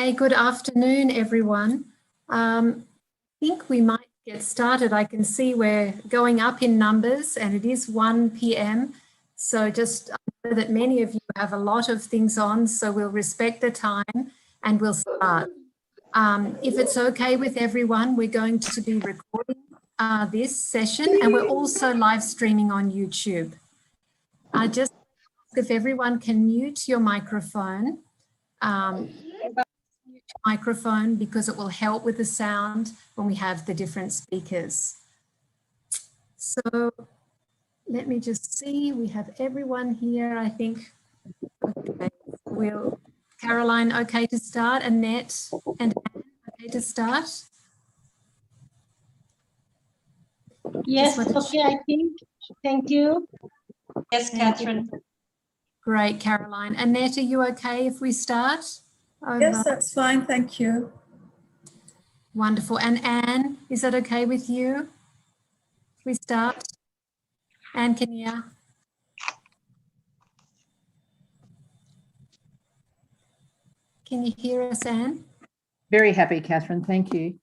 Hey, good afternoon, everyone. I think we might get started. I can see we're going up in numbers and it is 1 p.m. So just know that many of you have a lot of things on, so we'll respect the time and we'll start. If it's okay with everyone, we're going to be recording this session and we're also live streaming on YouTube. Just if everyone can mute your microphone, because it will help with the sound when we have the different speakers. So let me just see, we have everyone here, I think. Okay, Caroline, okay to start? Annette and Anne, okay to start? Yes, okay, I think. Thank you. Yes, Catherine. Great, Caroline. Annette, are you okay if we start? Over. Yes, that's fine. Thank you. Wonderful. And Anne, is that okay with you? If we start? Anne, can you? Can you hear us, Anne? Very happy, Catherine. Thank you.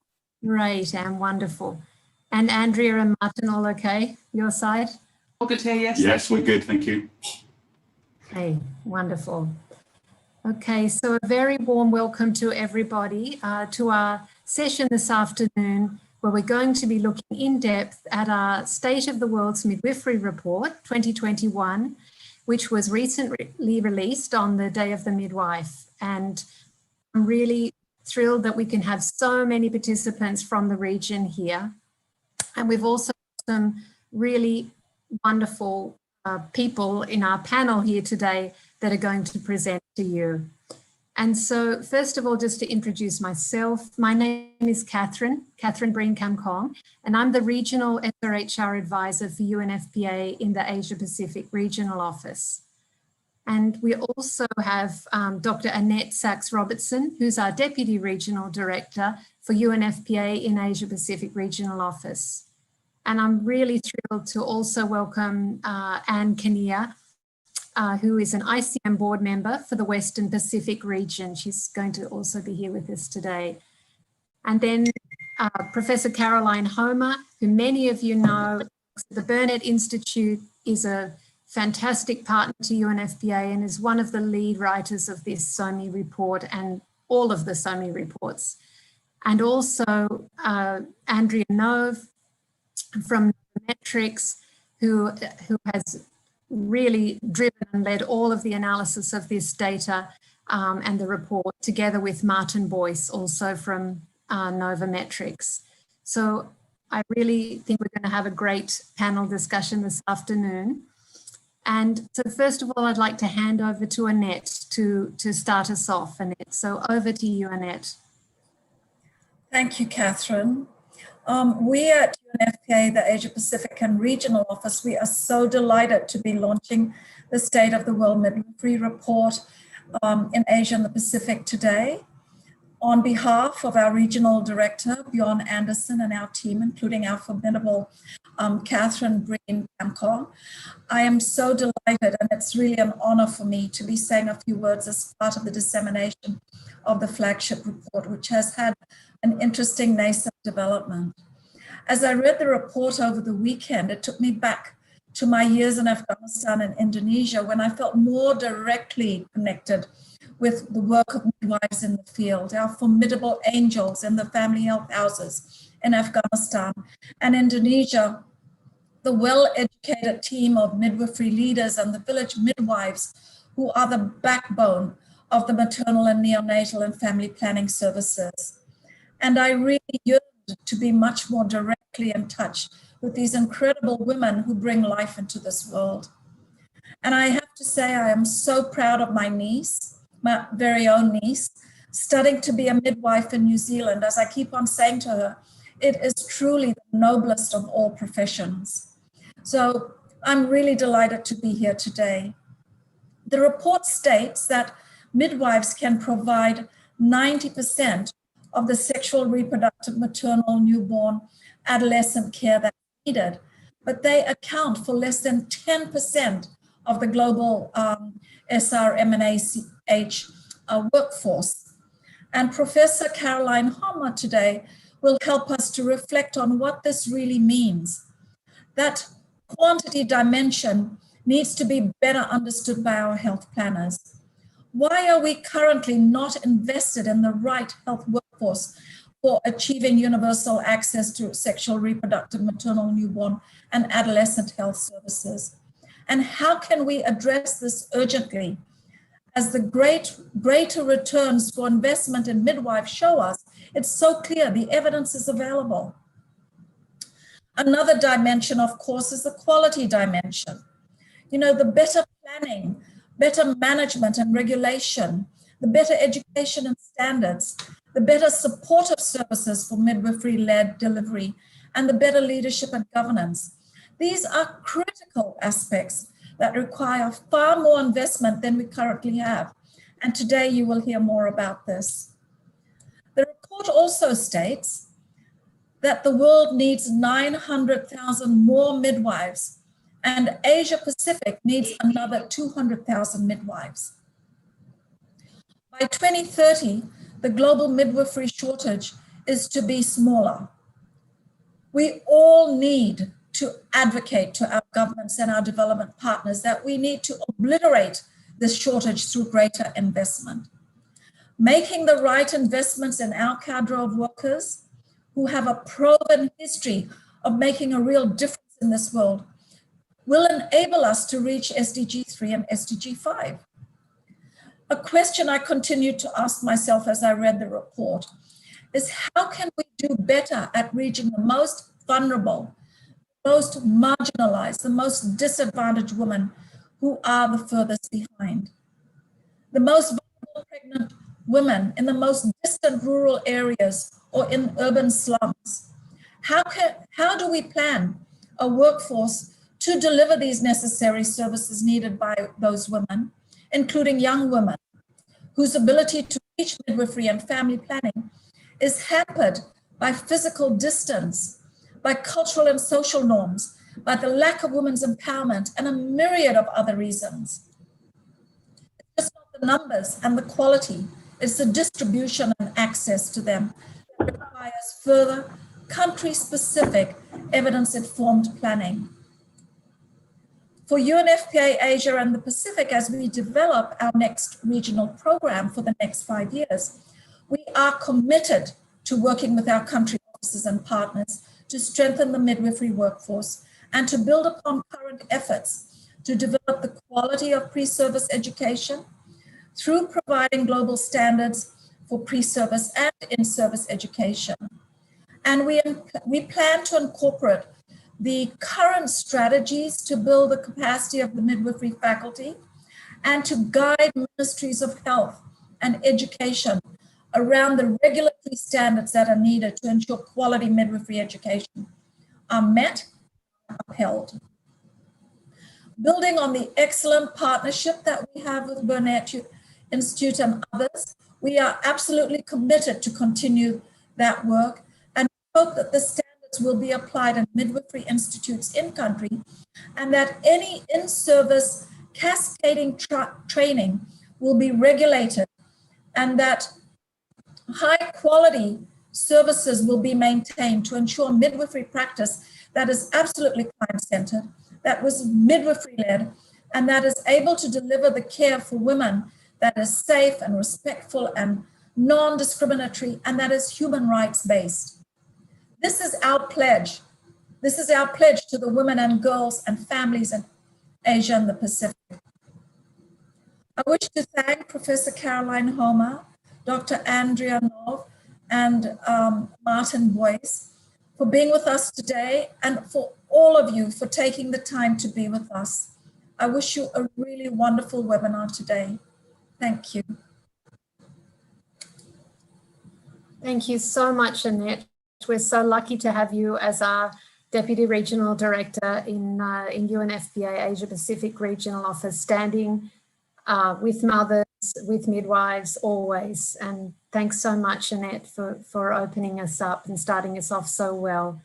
Great, Anne. Wonderful. And Andrea and Martin, all okay? Your side? All good here, yes. Yes, we're good. Thank you. Okay, wonderful. Okay, so a very warm welcome to everybody to our session this afternoon, where we're going to be looking in depth at our State of the World's Midwifery Report 2021, which was recently released on the Day of the Midwife. And I'm really thrilled that we can have so many participants from the region here. And we've also got some really wonderful people in our panel here today that are going to present to you. And so first of all, just to introduce myself, my name is Catherine Breen Kamkong, and I'm the Regional SRHR Advisor for UNFPA in the Asia Pacific Regional Office. And we also have Dr. Annette Sachs-Robertson, who's our Deputy Regional Director for UNFPA in Asia Pacific Regional Office. And I'm really thrilled to also welcome Anne Kinnear, who is an ICM board member for the Western Pacific region. She's going to also be here with us today. And then Professor Caroline Homer, who many of you know, the Burnett Institute is a fantastic partner to UNFPA and is one of the lead writers of this SoWMy report and all of the SoWMy reports. And also Andrea Nove from Metrics, who has really driven and led all of the analysis of this data and the report, together with Martin Boyce, also from Novometrics. So I really think we're going to have a great panel discussion this afternoon. And so first of all, I'd like to hand over to Annette to start us off. Annette, so over to you, Annette. Thank you, Catherine. We at UNFPA, the Asia Pacific and Regional Office, we are so delighted to be launching the State of the World Midwifery Report in Asia and the Pacific today. On behalf of our Regional Director, Bjorn Anderson, and our team, including our formidable Catherine Breen Kamkong, I am so delighted, and it's really an honor for me to be saying a few words as part of the dissemination of the flagship report, which has had an interesting nascent development. As I read the report over the weekend, it took me back to my years in Afghanistan and Indonesia, when I felt more directly connected with the work of midwives in the field, our formidable angels in the family health houses in Afghanistan and Indonesia, the well-educated team of midwifery leaders and the village midwives who are the backbone of the maternal and neonatal and family planning services. And I really yearned to be much more directly in touch with these incredible women who bring life into this world. And I have to say, I am so proud of my niece, my very own niece, studying to be a midwife in New Zealand. As I keep on saying to her, it is truly the noblest of all professions. So I'm really delighted to be here today. The report states that midwives can provide 90% of the sexual, reproductive, maternal, newborn, adolescent care that's needed, but they account for less than 10% of the global SRM&AH workforce. And Professor Caroline Homer today will help us to reflect on what this really means. That quantity dimension needs to be better understood by our health planners. Why are we currently not invested in the right health workforce for achieving universal access to sexual, reproductive, maternal, newborn, and adolescent health services? And how can we address this urgently? As the greater returns for investment in midwives show us, it's so clear, the evidence is available. Another dimension, of course, is the quality dimension. You know, the better planning, better management and regulation, the better education and standards, the better supportive services for midwifery-led delivery, and the better leadership and governance. These are critical aspects that require far more investment than we currently have. And today you will hear more about this. The report also states that the world needs 900,000 more midwives, and Asia Pacific needs another 200,000 midwives. By 2030, the global midwifery shortage is to be smaller. We all need to advocate to our governments and our development partners that we need to obliterate this shortage through greater investment. Making the right investments in our cadre of workers who have a proven history of making a real difference in this world will enable us to reach SDG 3 and SDG 5. A question I continued to ask myself as I read the report is, how can we do better at reaching the most vulnerable, most marginalized, the most disadvantaged women who are the furthest behind? The most vulnerable pregnant women in the most distant rural areas or in urban slums. How do we plan a workforce to deliver these necessary services needed by those women, including young women, whose ability to reach midwifery and family planning is hampered by physical distance, by cultural and social norms, by the lack of women's empowerment, and a myriad of other reasons? It's just not the numbers and the quality, it's the distribution and access to them that requires further country-specific evidence-informed planning. For UNFPA Asia and the Pacific, as we develop our next regional program for the next 5 years, we are committed to working with our country offices and partners to strengthen the midwifery workforce and to build upon current efforts to develop the quality of pre-service education through providing global standards for pre-service and in-service education. And we plan to incorporate the current strategies to build the capacity of the midwifery faculty and to guide ministries of health and education around the regulatory standards that are needed to ensure quality midwifery education are met and upheld. Building on the excellent partnership that we have with Burnett Institute and others, we are absolutely committed to continue that work and hope that the standards will be applied in midwifery institutes in country, and that any in-service cascading training will be regulated, and that high quality services will be maintained to ensure midwifery practice that is absolutely client-centered, that was midwifery-led, and that is able to deliver the care for women that is safe and respectful and non-discriminatory, and that is human rights-based. This is our pledge. This is our pledge to the women and girls and families in Asia and the Pacific. I wish to thank Professor Caroline Homer, Dr. Andrea Nov, and Martin Boyce for being with us today, and for all of you for taking the time to be with us. I wish you a really wonderful webinar today. Thank you. Thank you so much, Annette. We're so lucky to have you as our Deputy Regional Director in UNFPA Asia Pacific Regional Office, standing with mothers, with midwives always. And thanks so much, Annette, for opening us up and starting us off so well.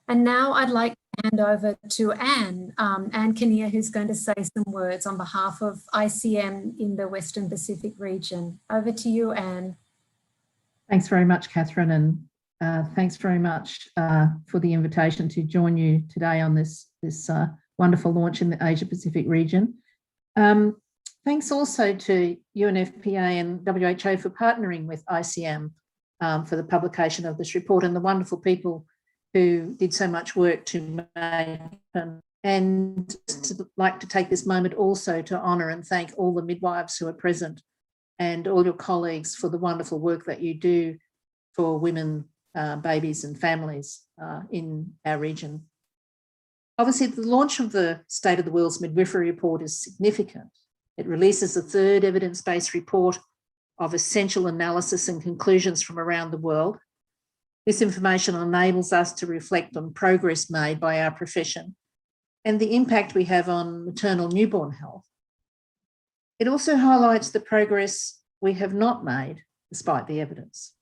And now I'd like to hand over to Anne Kinnear, who's going to say some words on behalf of ICM in the Western Pacific region. Over to you, Anne. Thanks very much, Catherine, and thanks very much for the invitation to join you today on this wonderful launch in the Asia Pacific region. Thanks also to UNFPA and WHO for partnering with ICM for the publication of this report, and the wonderful people who did so much work to make it. And to like to take this moment also to honour and thank all the midwives who are present and all your colleagues for the wonderful work that you do for women, babies and families in our region. Obviously, the launch of the State of the World's Midwifery Report is significant. It releases a third evidence-based report of essential analysis and conclusions from around the world. This information enables us to reflect on progress made by our profession and the impact we have on maternal newborn health. It also highlights the progress we have not made despite the evidence.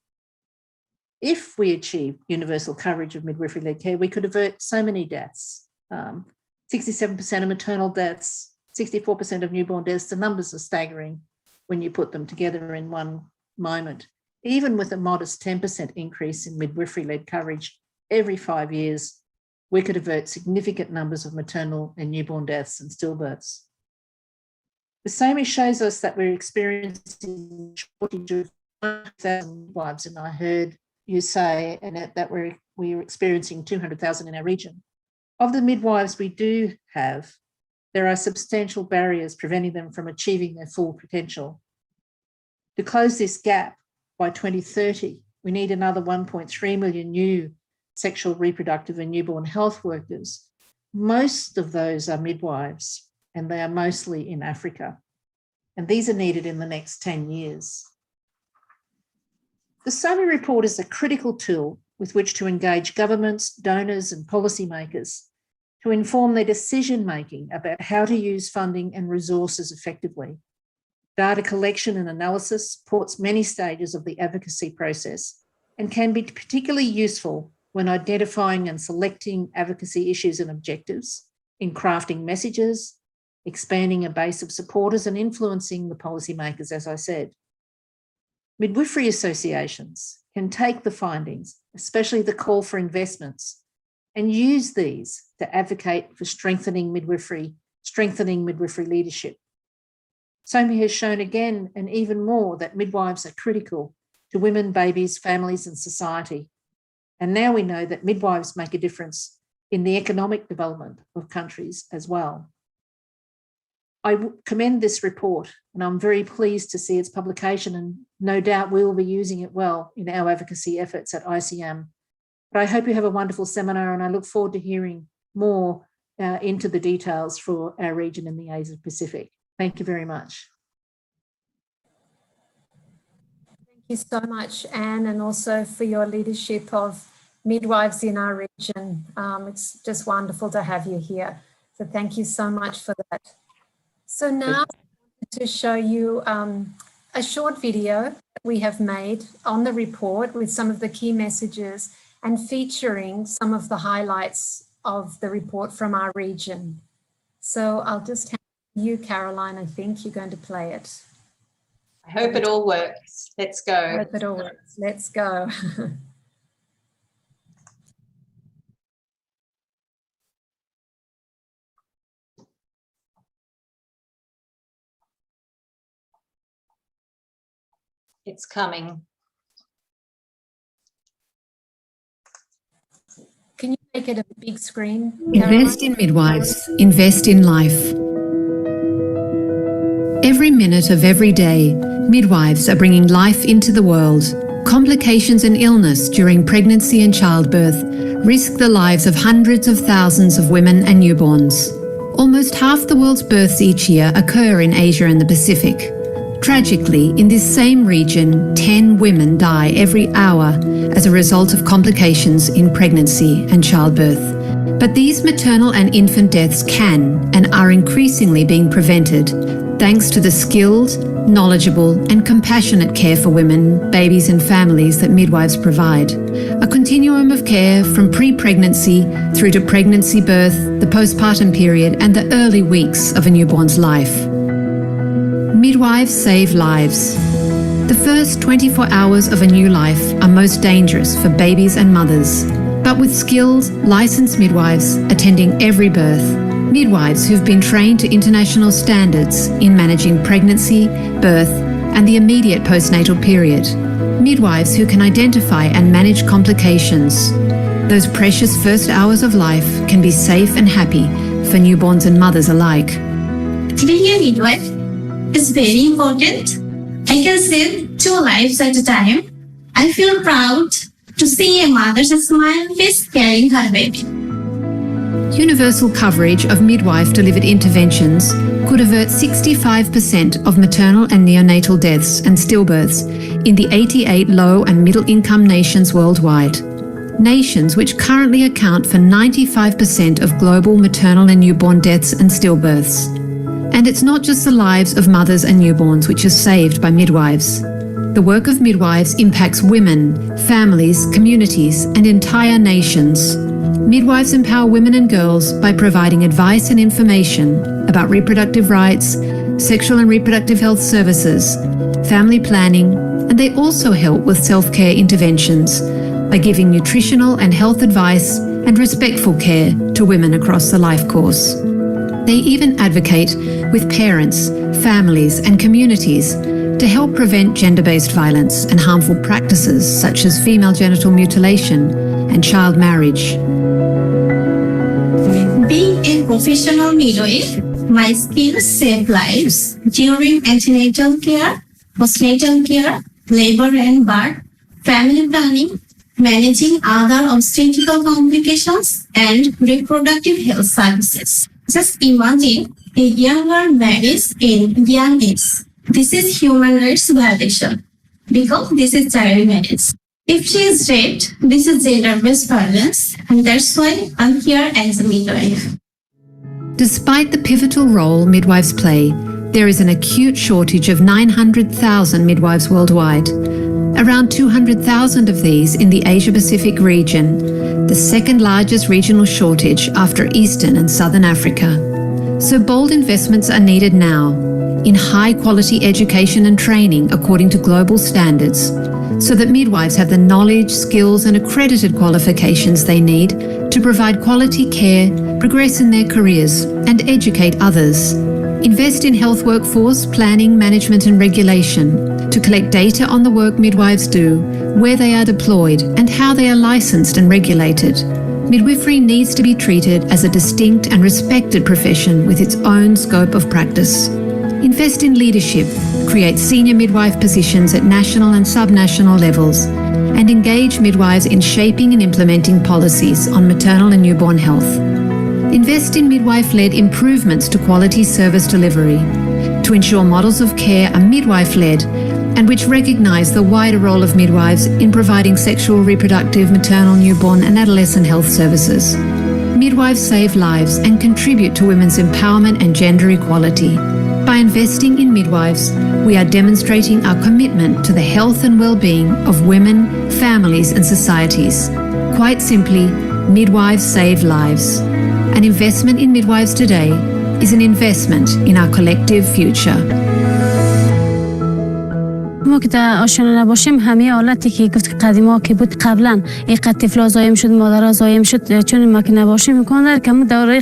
If we achieve universal coverage of midwifery-led care, we could avert so many deaths. 67% of maternal deaths, 64% of newborn deaths. The numbers are staggering when you put them together in one moment. Even with a modest 10% increase in midwifery-led coverage every 5 years, we could avert significant numbers of maternal and newborn deaths and stillbirths. The SoWMy shows us that we're experiencing a shortage of 1,000 midwives, and I heard you say, Annette, that we're experiencing 200,000 in our region. Of the midwives we do have, there are substantial barriers preventing them from achieving their full potential. To close this gap by 2030, we need another 1.3 million new sexual, reproductive and newborn health workers. Most of those are midwives, and they are mostly in Africa. And these are needed in the next 10 years. The SoWMy report is a critical tool with which to engage governments, donors and policymakers to inform their decision-making about how to use funding and resources effectively. Data collection and analysis supports many stages of the advocacy process and can be particularly useful when identifying and selecting advocacy issues and objectives, in crafting messages, expanding a base of supporters and influencing the policymakers, as I said. Midwifery associations can take the findings, especially the call for investments, and use these to advocate for strengthening midwifery leadership. SoWMy has shown again and even more that midwives are critical to women, babies, families and society. And now we know that midwives make a difference in the economic development of countries as well. I commend this report, and I'm very pleased to see its publication, and no doubt we will be using it well in our advocacy efforts at ICM. But I hope you have a wonderful seminar, and I look forward to hearing more into the details for our region in the Asia Pacific. Thank you very much. Thank you so much, Anne, and also for your leadership of midwives in our region. It's just wonderful to have you here. So thank you so much for that. So now I'm going to show you a short video that we have made on the report with some of the key messages and featuring some of the highlights of the report from our region. So I'll just hand you, Caroline, I think you're going to play it. I hope it all works. Let's go. I hope it all works. Let's go. It's coming. Can you make it a big screen, Invest in midwives. Invest in life. Every minute of every day, midwives are bringing life into the world. Complications and illness during pregnancy and childbirth risk the lives of hundreds of thousands of women and newborns. Almost half the world's births each year occur in Asia and the Pacific. Tragically, in this same region, 10 women die every hour as a result of complications in pregnancy and childbirth. But these maternal and infant deaths can and are increasingly being prevented thanks to the skilled, knowledgeable and compassionate care for women, babies and families that midwives provide. A continuum of care from pre-pregnancy through to pregnancy, birth, the postpartum period and the early weeks of a newborn's life. Midwives save lives. The first 24 hours of a new life are most dangerous for babies and mothers. But with skilled, licensed midwives attending every birth, midwives who've been trained to international standards in managing pregnancy, birth, and the immediate postnatal period, midwives who can identify and manage complications, those precious first hours of life can be safe and happy for newborns and mothers alike. Being a midwife is very important. I can save 2 lives at a time. I feel proud to see a mother's smile face carrying her baby. Universal coverage of midwife-delivered interventions could avert 65% of maternal and neonatal deaths and stillbirths in the 88 low and middle-income nations worldwide. Nations which currently account for 95% of global maternal and newborn deaths and stillbirths. And it's not just the lives of mothers and newborns which are saved by midwives. The work of midwives impacts women, families, communities, and entire nations. Midwives empower women and girls by providing advice and information about reproductive rights, sexual and reproductive health services, family planning, and they also help with self-care interventions by giving nutritional and health advice and respectful care to women across the life course. They even advocate with parents, families, and communities to help prevent gender-based violence and harmful practices such as female genital mutilation and child marriage. Being a professional midwife, my skills save lives during antenatal care, postnatal care, labor and birth, family planning, managing other obstetrical complications, and reproductive health services. Just imagine a young girl marries in young age. This is human rights violation because this is child marriage. If she is raped, this is gender-based violence, and that's why I'm here as a midwife. Despite the pivotal role midwives play, there is an acute shortage of 900,000 midwives worldwide. Around 200,000 of these in the Asia-Pacific region, the second largest regional shortage after Eastern and Southern Africa. So bold investments are needed now in high-quality education and training according to global standards, so that midwives have the knowledge, skills, and accredited qualifications they need to provide quality care, progress in their careers, and educate others. Invest in health workforce planning, management, and regulation to collect data on the work midwives do, where they are deployed, and how they are licensed and regulated. Midwifery needs to be treated as a distinct and respected profession with its own scope of practice. Invest in leadership, create senior midwife positions at national and subnational levels, and engage midwives in shaping and implementing policies on maternal and newborn health. Invest in midwife-led improvements to quality service delivery to ensure models of care are midwife-led and which recognise the wider role of midwives in providing sexual, reproductive, maternal, newborn and adolescent health services. Midwives save lives and contribute to women's empowerment and gender equality. By investing in midwives, we are demonstrating our commitment to the health and well-being of women, families and societies. Quite simply, midwives save lives. An investment in midwives today is an investment in our collective future. ما که آشنا نباشیم همه حالتی که گفت قدیما که بود قبلا این قد طفلا زایم شد مادرها زایم شد چون ما که نباشیم امکان داره که همون دوره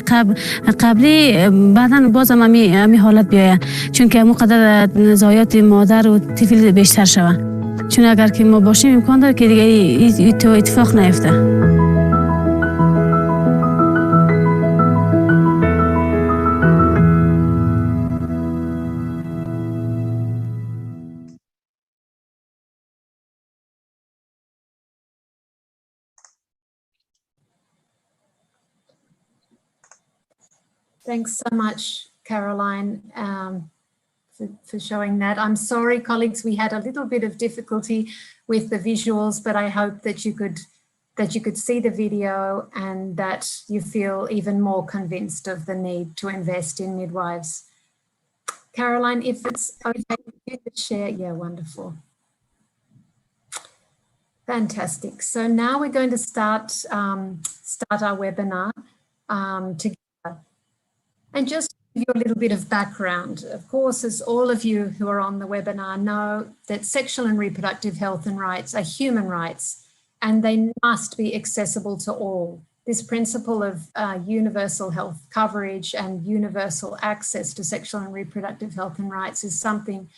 قبلی بعدا باز هم همین حالت بیاید چون که همون قدر زایات مادر و طفل بیشتر شود چون اگر که ما باشیم امکان داره که دیگه تو اتفاق نیفته. Thanks so much, Caroline, for showing that. I'm sorry, colleagues, we had a little bit of difficulty with the visuals, but I hope that you could see the video and that you feel even more convinced of the need to invest in midwives. Caroline, if it's okay, you could share. Yeah, wonderful. Fantastic. So now we're going to start our webinar together. And just to give you a little bit of background. Of course, as all of you who are on the webinar know, that sexual and reproductive health and rights are human rights, and they must be accessible to all. This principle of universal health coverage and universal access to sexual and reproductive health and rights is something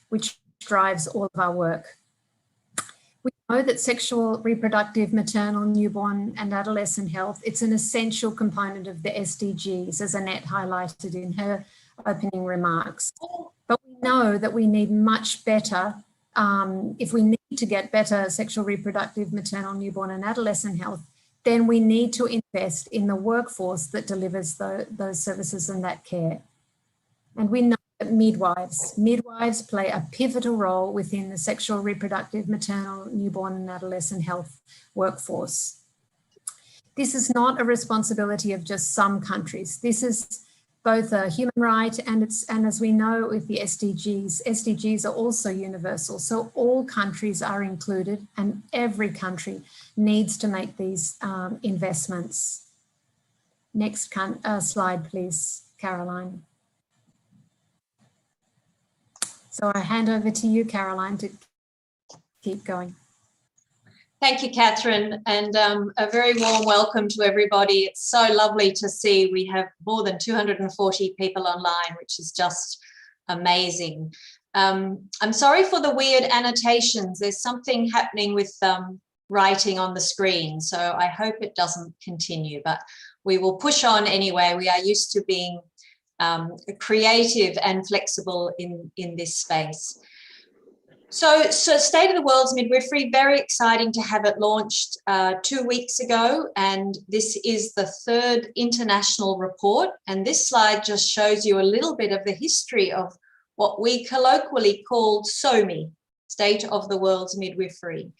which drives all of our work. We know that sexual, reproductive, maternal, newborn and adolescent health, it's an essential component of the SDGs, as Annette highlighted in her opening remarks. But we know that we need much better, if we need to get better sexual, reproductive, maternal, newborn and adolescent health, then we need to invest in the workforce that delivers those services and that care. And we know that midwives play a pivotal role within the sexual, reproductive, maternal, newborn and adolescent health workforce. This is not a responsibility of just some countries. This is both a human right and as we know with the SDGs are also universal. So all countries are included and every country needs to make these investments. Next slide, please, Caroline. So I hand over to you, Caroline, to keep going. Thank you, Catherine, and a very warm welcome to everybody. It's so lovely to see we have more than 240 people online, which is just amazing. I'm sorry for the weird annotations. There's something happening with writing on the screen, so I hope it doesn't continue, but we will push on anyway. We are used to being creative and flexible in this space. So State of the World's Midwifery, very exciting to have it launched 2 weeks ago, and this is the 3rd international report, and this slide just shows you a little bit of the history of what we colloquially called SoWMy, State of the World's Midwifery.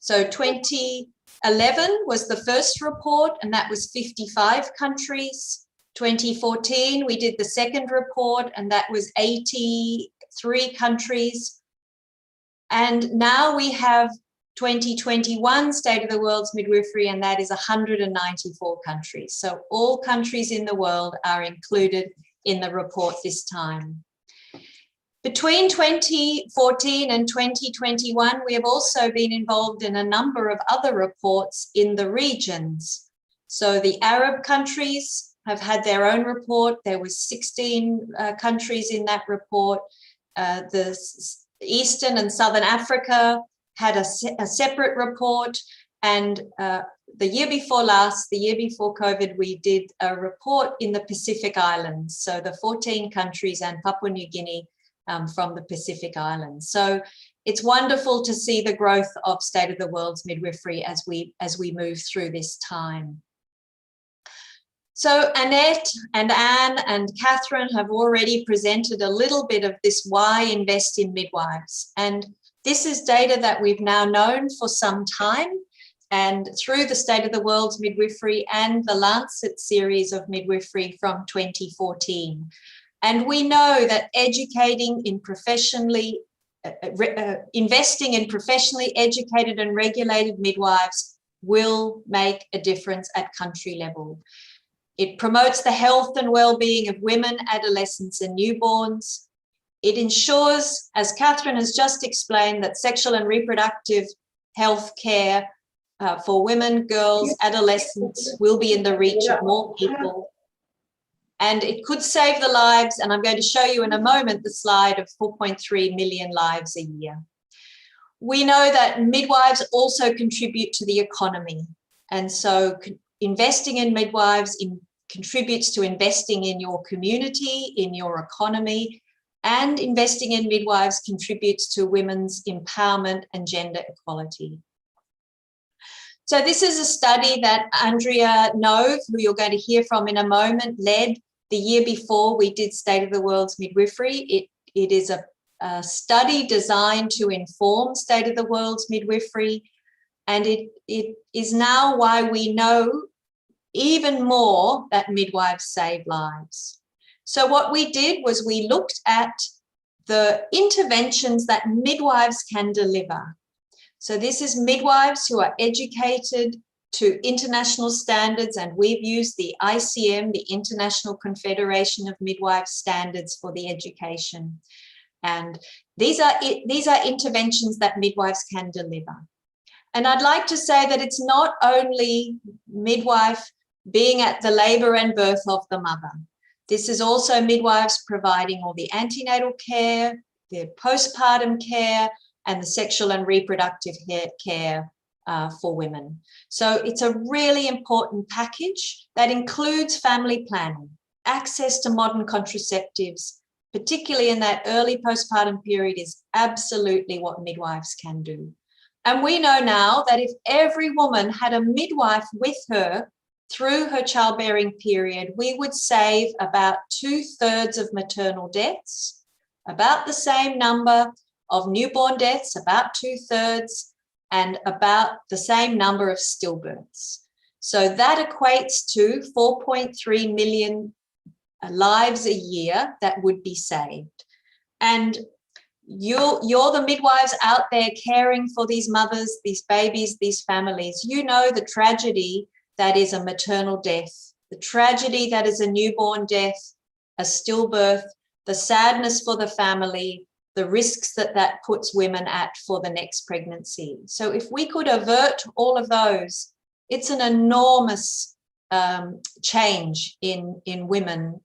So 2011 was the first report, and that was 55 countries. 2014, we did the second report, and that was 83 countries. And now we have 2021 State of the World's Midwifery, and that is 194 countries. So all countries in the world are included in the report this time. Between 2014 and 2021, we have also been involved in a number of other reports in the regions. So the Arab countries have had their own report. There was 16 countries in that report. The Eastern and Southern Africa had a separate report. And the year before last, the year before COVID, we did a report in the Pacific Islands. So the 14 countries and Papua New Guinea from the Pacific Islands. So it's wonderful to see the growth of State of the World's Midwifery as we move through this time. So Annette and Anne and Catherine have already presented a little bit of this why invest in midwives. And this is data that we've now known for some time, and through the State of the World's Midwifery and the Lancet series of midwifery from 2014. And we know that investing in professionally educated and regulated midwives will make a difference at country level. It promotes the health and well-being of women, adolescents and newborns. It ensures, as Catherine has just explained, that sexual and reproductive health care for women, girls, adolescents will be in the reach of more people. And it could save the lives, and I'm going to show you in a moment the slide of 4.3 million lives a year. We know that midwives also contribute to the economy. And so investing in midwives contributes to investing in your community, in your economy, and investing in midwives contributes to women's empowerment and gender equality. So this is a study that Andrea Nove, who you're going to hear from in a moment, led the year before we did State of the World's Midwifery. It is a study designed to inform State of the World's Midwifery, and it is now why we know even more that midwives save lives. So what we did was we looked at the interventions that midwives can deliver. So this is midwives who are educated to international standards, and we've used the ICM, the International Confederation of Midwives standards for the education. And these are interventions that midwives can deliver. And I'd like to say that it's not only midwife being at the labour and birth of the mother. This is also midwives providing all the antenatal care, the postpartum care, and the sexual and reproductive care for women. So it's a really important package that includes family planning, access to modern contraceptives, particularly in that early postpartum period, is absolutely what midwives can do. And we know now that if every woman had a midwife with her through her childbearing period, we would save about 2/3 of maternal deaths, about the same number of newborn deaths, about 2/3, and about the same number of stillbirths. So that equates to 4.3 million lives a year that would be saved. And you're the midwives out there caring for these mothers, these babies, these families. You know the tragedy that is a maternal death, the tragedy that is a newborn death, a stillbirth, the sadness for the family, the risks that that puts women at for the next pregnancy. So if we could avert all of those, it's an enormous change in women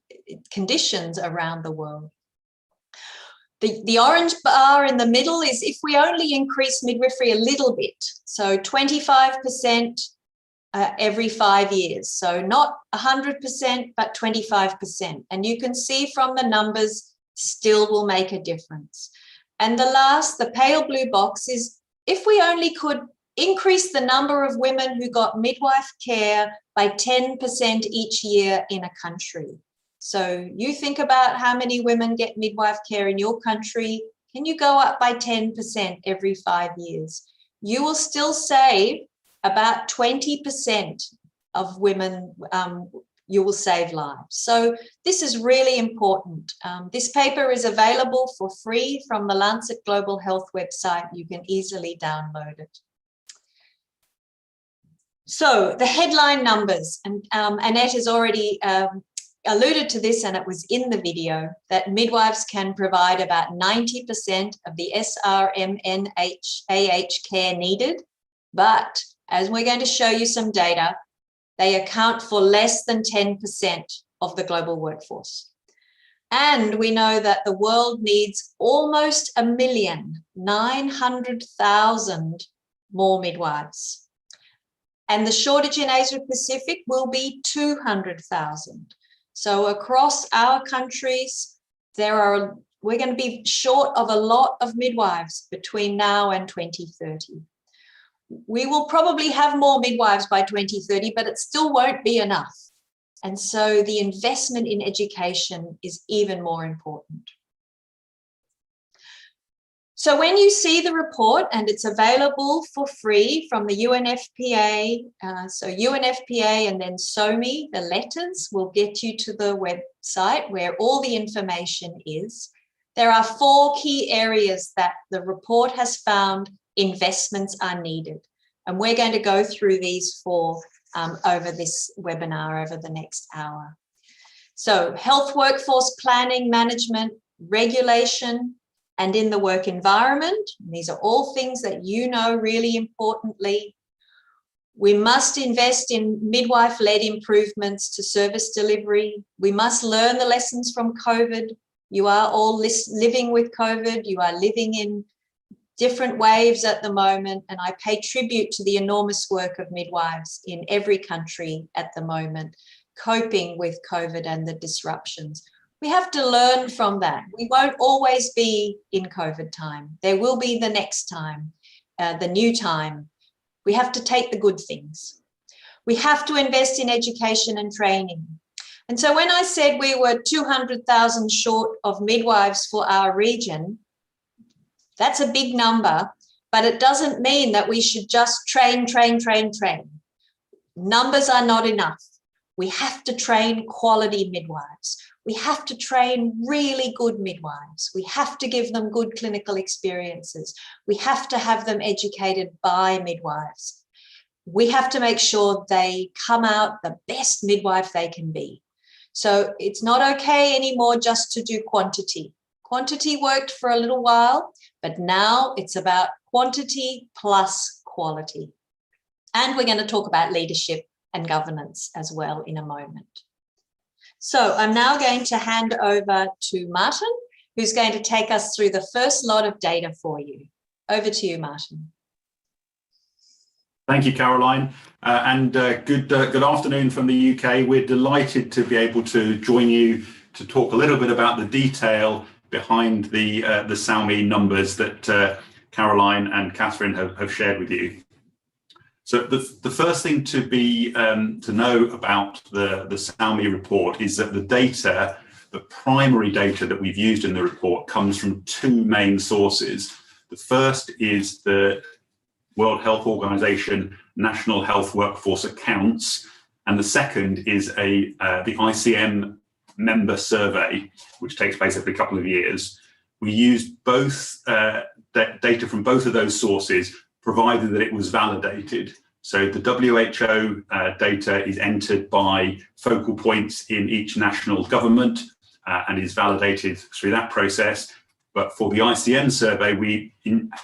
conditions around the world. The orange bar in the middle is if we only increase midwifery a little bit, so 25% every 5 years. So not 100%, but 25%. And you can see from the numbers, still will make a difference. And the pale blue box is if we only could increase the number of women who got midwife care by 10% each year in a country. So you think about how many women get midwife care in your country. Can you go up by 10% every 5 years? You will still save about 20% of women, you will save lives. So this is really important. This paper is available for free from the Lancet Global Health website. You can easily download it. So the headline numbers, and Annette has already alluded to this, and it was in the video, that midwives can provide about 90% of the SRMNH care needed, but as we're going to show you some data, they account for less than 10% of the global workforce. And we know that the world needs almost 1,900,000 more midwives. And the shortage in Asia Pacific will be 200,000. So across our countries, we're going to be short of a lot of midwives between now and 2030. We will probably have more midwives by 2030, but it still won't be enough. And so the investment in education is even more important. So when you see the report, and it's available for free from the UNFPA, so UNFPA and then SoWMy, the letters will get you to the website where all the information is. There are 4 key areas that the report has found investments are needed. And we're going to go through these 4 over this webinar over the next hour. So health workforce planning, management, regulation, and in the work environment. These are all things that you know really importantly. We must invest in midwife-led improvements to service delivery. We must learn the lessons from COVID. You are all living with COVID. You are living in different waves at the moment, and I pay tribute to the enormous work of midwives in every country at the moment, coping with COVID and the disruptions. We have to learn from that. We won't always be in COVID time. There will be the next time, the new time. We have to take the good things. We have to invest in education and training. And so when I said we were 200,000 short of midwives for our region, that's a big number, but it doesn't mean that we should just train. Numbers are not enough. We have to train quality midwives. We have to train really good midwives. We have to give them good clinical experiences. We have to have them educated by midwives. we have to make sure they come out the best midwife they can be. So it's not okay anymore just to do quantity. Quantity worked for a little while, but now it's about quantity plus quality. And we're going to talk about leadership and governance as well in a moment. So I'm now going to hand over to Martin, who's going to take us through the first lot of data for you. Over to you, Martin. Thank you, Caroline, and good afternoon from the UK. We're delighted to be able to join you to talk a little bit about the detail behind the SoWMy numbers that Caroline and Catherine have shared with you. So the first thing to know about the SoWMy report is that the data, the primary data that we've used in the report, comes from two main sources. The first is the World Health Organization National Health Workforce Accounts, and the second is the ICM member survey, which takes place every couple of years. We used both data from both of those sources, provided that it was validated. So the WHO data is entered by focal points in each national government and is validated through that process. But for the ICM survey, we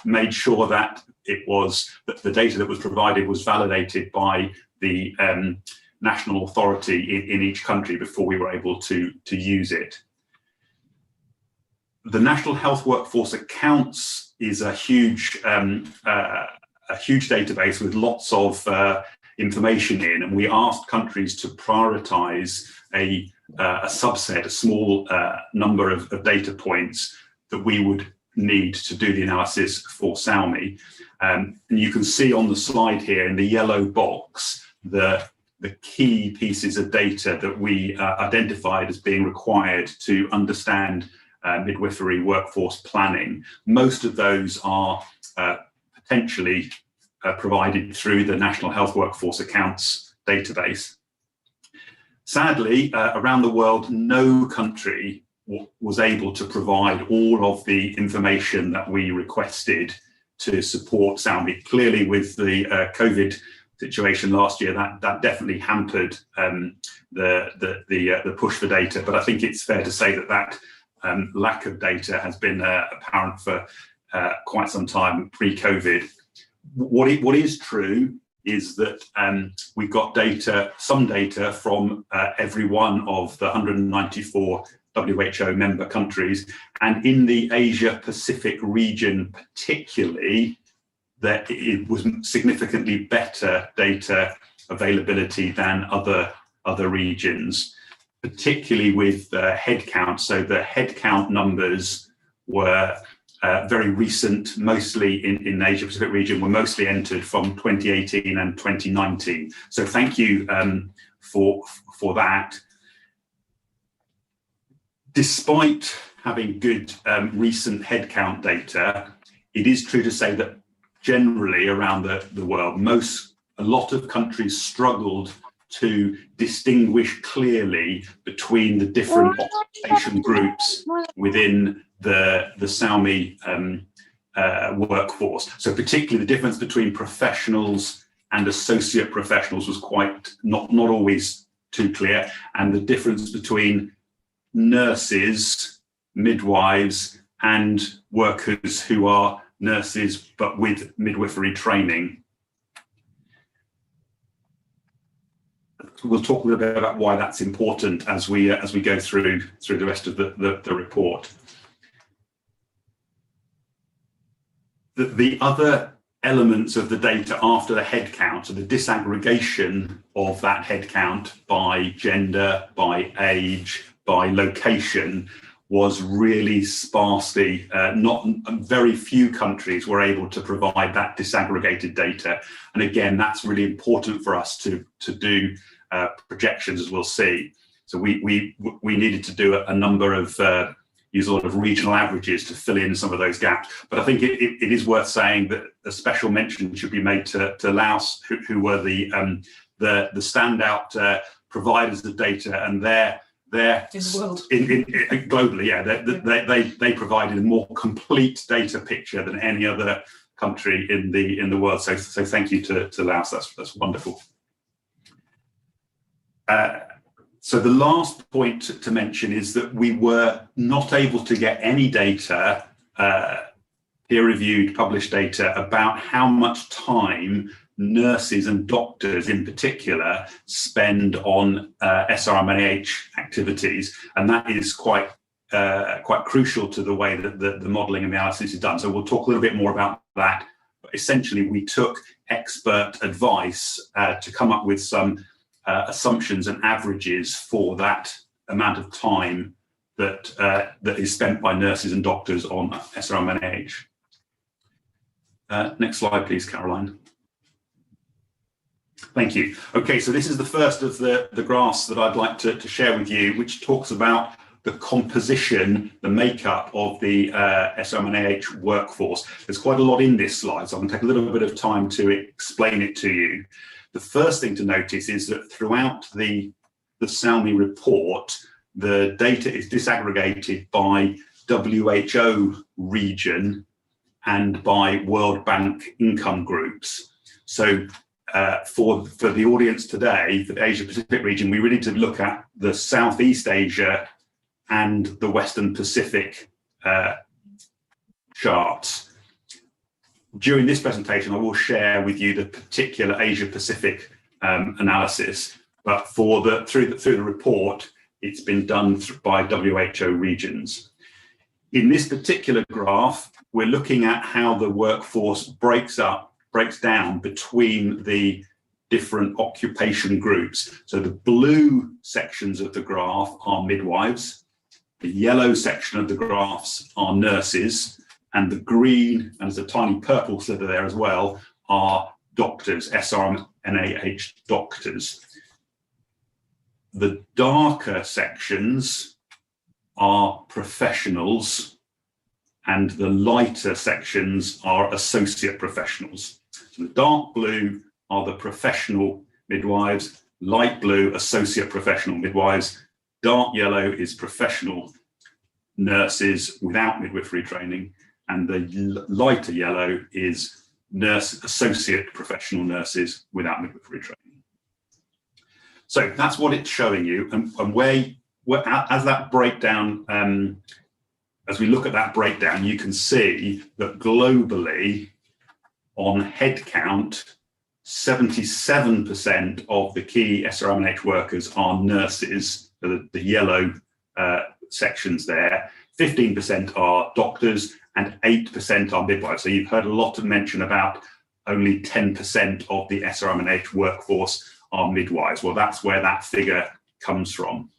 made sure that the data that was provided was validated by the national authority in each country before we were able to use it. The National Health Workforce Accounts is a huge database with lots of information in, and we asked countries to prioritize a subset, a small number of data points that we would need to do the analysis for SoWMy. And you can see on the slide here in the yellow box the key pieces of data that we identified as being required to understand midwifery workforce planning. Most of those are potentially provided through the National Health Workforce Accounts database. Sadly, around the world, no country was able to provide all of the information that we requested to support SoWMy. Clearly, with the COVID situation last year, that definitely hampered the push for data. But I think it's fair to say that lack of data has been apparent for quite some time pre-COVID. What is true is that we've got some data from every one of the 194 WHO member countries, and in the Asia Pacific region particularly, that it was significantly better data availability than other regions, particularly with headcount. So the headcount numbers were very recent, mostly in the Asia Pacific region, were mostly entered from 2018 and 2019. So thank you for that. Despite having good recent headcount data, it is true to say that generally around the world, a lot of countries struggled to distinguish clearly between the different occupation groups within the SoWMy workforce. So particularly the difference between professionals and associate professionals was not always too clear, and the difference between nurses, midwives, and workers who are nurses but with midwifery training. We'll talk a little bit about why that's important as we go through the rest of the report. The other elements of the data after the head count, so the disaggregation of that head count by gender, by age, by location, was really sparsely. Not very few countries were able to provide that disaggregated data, and again, that's really important for us to do projections, as we'll see. So we needed to do a number of use a lot of regional averages to fill in some of those gaps. But I think it is worth saying that a special mention should be made to Laos, who were the standout providers of data, and they're in the world globally, yeah, they provided a more complete data picture than any other country in the world. So thank you to Laos. That's wonderful. So the last point to mention is that we were not able to get any data, peer-reviewed, published data about how much time nurses and doctors in particular spend on SRM-NAH activities, and that is quite crucial to the way that the modelling and the analysis is done. So we'll talk a little bit more about that. But essentially, we took expert advice to come up with some assumptions and averages for that amount of time that is spent by nurses and doctors on SRM-NAH. Next slide, please, Caroline. Thank you. Okay, so this is the first of the graphs that I'd like to share with you, which talks about the composition, the makeup of the SoWMy2021 workforce. There's quite a lot in this slide, so I'm going to take a little bit of time to explain it to you. The first thing to notice is that throughout the SoWMy report, the data is disaggregated by WHO region and by World Bank income groups. So for the audience today, for the Asia Pacific region, we really need to look at the Southeast Asia and the Western Pacific charts. During this presentation, I will share with you the particular Asia Pacific analysis, but through the report, it's been done by WHO regions. In this particular graph, we're looking at how the workforce breaks down between the different occupation groups. So the blue sections of the graph are midwives, the yellow section of the graphs are nurses, and the green, and there's a tiny purple sliver there as well, are doctors, SRM-NAH doctors. The darker sections are professionals, and the lighter sections are associate professionals. So the dark blue are the professional midwives, light blue, associate professional midwives, dark yellow is professional nurses without midwifery training, and the lighter yellow is associate professional nurses without midwifery training. So that's what it's showing you, and as that breakdown, as we look at that breakdown, you can see that globally, on head count, 77% of the key SRM-NAH workers are nurses, the yellow sections there, 15% are doctors, and 8% are midwives. So you've heard a lot of mention about only 10% of the SRM-NAH workforce are midwives. Well, that's where that figure comes from.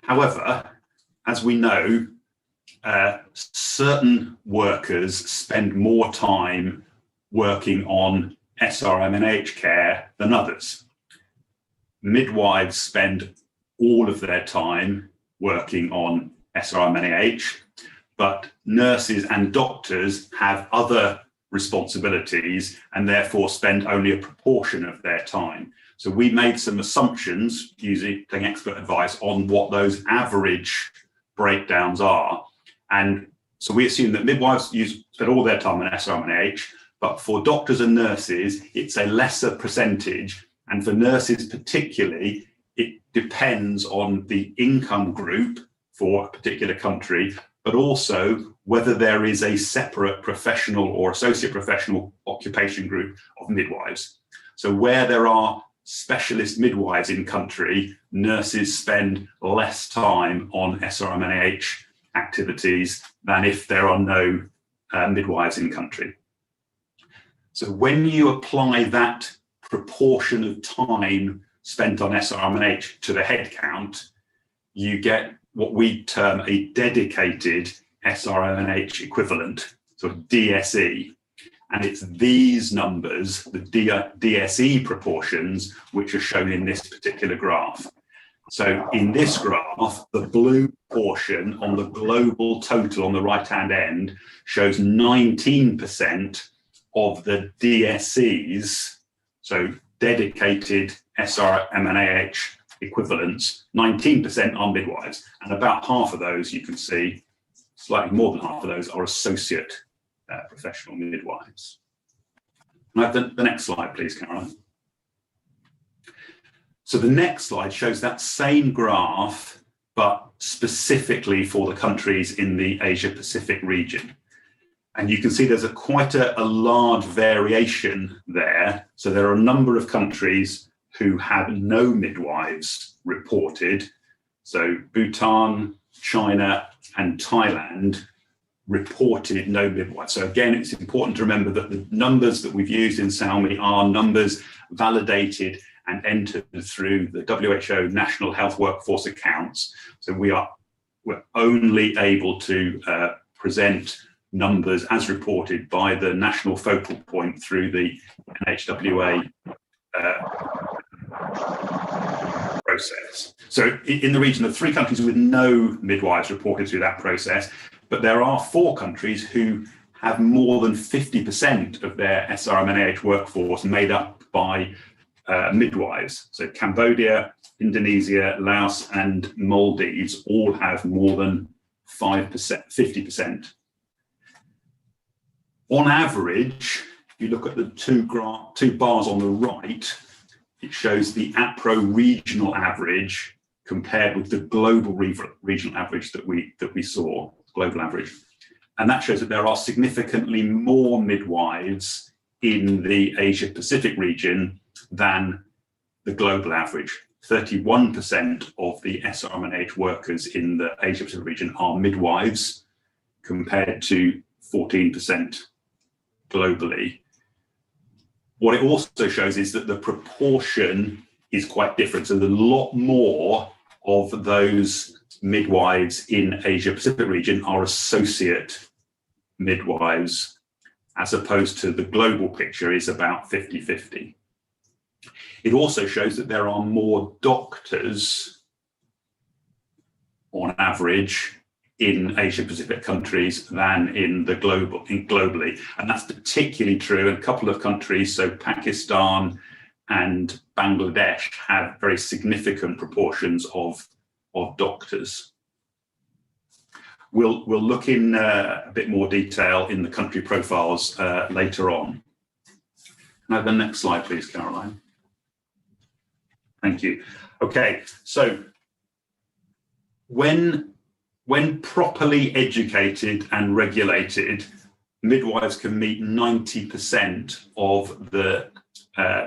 However, as we know, certain workers spend more time working on SRM-NAH care than others. Midwives spend all of their time working on SRM-NAH, but nurses and doctors have other responsibilities and therefore spend only a proportion of their time. So we made some assumptions using expert advice on what those average breakdowns are. And so we assume that midwives spend all their time on SRM-NAH, but for doctors and nurses, it's a lesser percentage. And for nurses particularly, it depends on the income group for a particular country, but also whether there is a separate professional or associate professional occupation group of midwives. So where there are specialist midwives in country, nurses spend less time on SRM-NAH activities than if there are no midwives in country. So when you apply that proportion of time spent on SRM-NAH to the head count, you get what we term a dedicated SRM-NAH equivalent, so DSE. And it's these numbers, the DSE proportions, which are shown in this particular graph. So in this graph, the blue portion on the global total on the right-hand end shows 19% of the DSEs, so dedicated SRM-NAH equivalents, 19% are midwives, and about half of those you can see slightly more than half of those are associate professional midwives. Can I have the next slide, please, Caroline? So the next slide shows that same graph, but specifically for the countries in the Asia Pacific region. And you can see there's quite a large variation there. So there are a number of countries who have no midwives reported. So Bhutan, China, and Thailand reported no midwives. So again, it's important to remember that the numbers that we've used in SoWMy are numbers validated and entered through the WHO National Health Workforce Accounts. So we're only able to present numbers as reported by the national focal point through the NHWA process. So in the region of 3 countries with no midwives reported through that process, but there are 4 countries who have more than 50% of their SRMNAH workforce made up by midwives. So Cambodia, Indonesia, Laos, and Maldives all have more than 50%. On average, if you look at the two bars on the right, it shows the APRO regional average compared with the global regional average that we saw, global average. And that shows that there are significantly more midwives in the Asia Pacific region than the global average. 31% of the SRMNAH workers in the Asia Pacific region are midwives compared to 14% globally. What it also shows is that the proportion is quite different. So there's a lot more of those midwives in Asia Pacific region are associate midwives, as opposed to the global picture is about 50-50. It also shows that there are more doctors on average in Asia Pacific countries than in the globally. And that's particularly true in a couple of countries. So Pakistan and Bangladesh have very significant proportions of doctors. We'll look in a bit more detail in the country profiles later on. Can I have the next slide, please, Caroline? Thank you. Okay, so when properly educated and regulated, midwives can meet 90% of the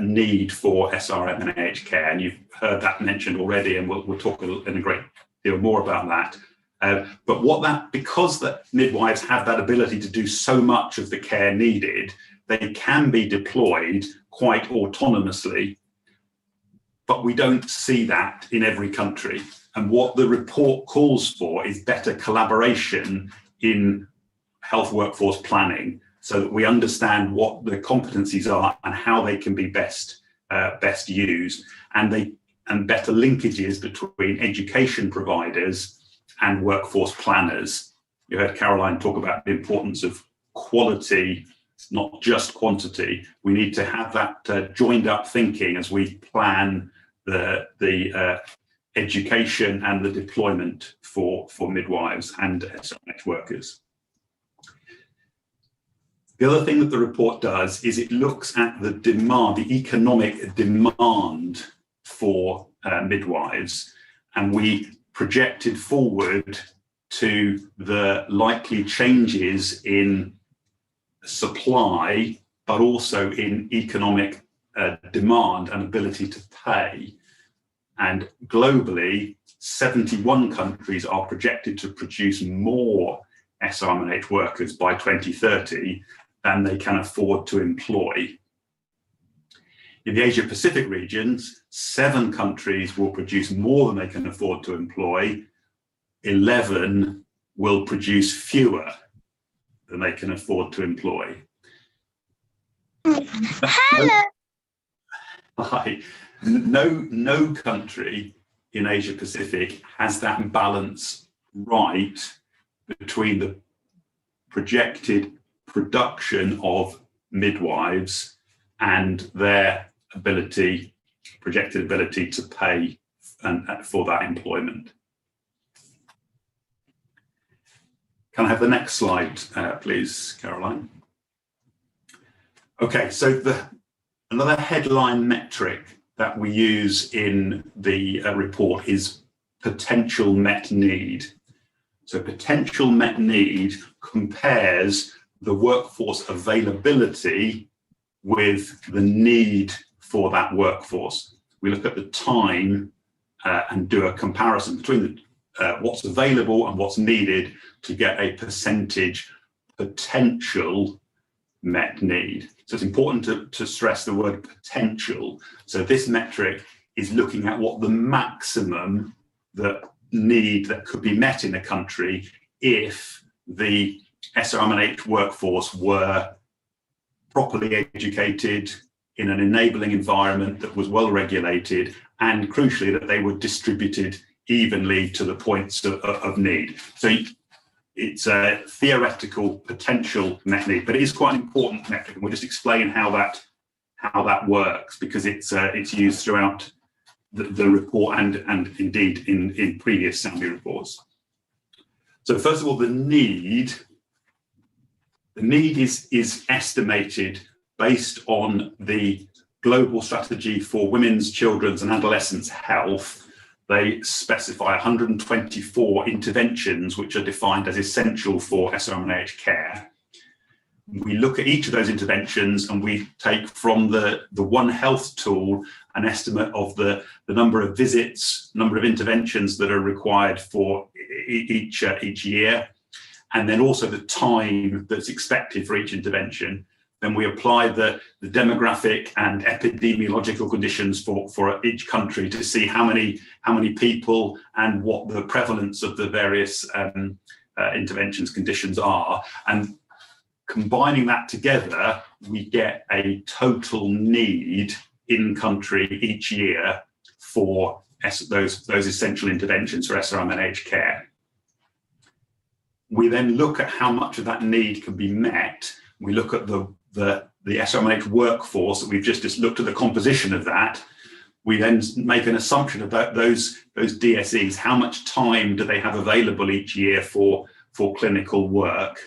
need for SRMNAH care, and you've heard that mentioned already, and we'll talk in a great deal more about that. But because the midwives have that ability to do so much of the care needed, they can be deployed quite autonomously, but we don't see that in every country. And what the report calls for is better collaboration in health workforce planning, so that we understand what the competencies are and how they can be best used, and better linkages between education providers and workforce planners. You heard Caroline talk about the importance of quality, not just quantity. We need to have that joined up thinking as we plan the education and the deployment for midwives and SRMNAH workers. The other thing that the report does is it looks at the demand, the economic demand for midwives, and we projected forward to the likely changes in supply, but also in economic demand and ability to pay. And globally, 71 countries are projected to produce more SRMNAH workers by 2030 than they can afford to employ. In the Asia Pacific regions, 7 countries will produce more than they can afford to employ. 11 will produce fewer than they can afford to employ. Hello. Hi. No country in Asia Pacific has that balance right between the projected production of midwives and their projected ability to pay for that employment. Can I have the next slide, please, Caroline? Okay, so another headline metric that we use in the report is potential met need. So potential met need compares the workforce availability with the need for that workforce. We look at the time and do a comparison between what's available and what's needed to get a percentage potential met need. So it's important to stress the word potential. So this metric is looking at what the maximum need that could be met in a country if the SRM&H workforce were properly educated in an enabling environment that was well regulated, and crucially that they were distributed evenly to the points of need. So it's a theoretical potential net need, but it is quite an important metric, and we'll just explain how that works, because it's used throughout the report and indeed in previous SoWMy reports. So first of all, the need is estimated based on the global strategy for women's, children's and adolescents' health. They specify 124 interventions which are defined as essential for SRM&H care. We look at each of those interventions and we take from the One Health tool an estimate of the number of visits, number of interventions that are required for each year, and then also the time that's expected for each intervention. Then we apply the demographic and epidemiological conditions for each country to see how many people and what the prevalence of the various interventions conditions are. And combining that together, we get a total need in country each year for those essential interventions for SRM&H care. We then look at how much of that need can be met. We look at the SRM&H workforce that we've just looked at the composition of that. We then make an assumption about those DSEs. How much time do they have available each year for clinical work?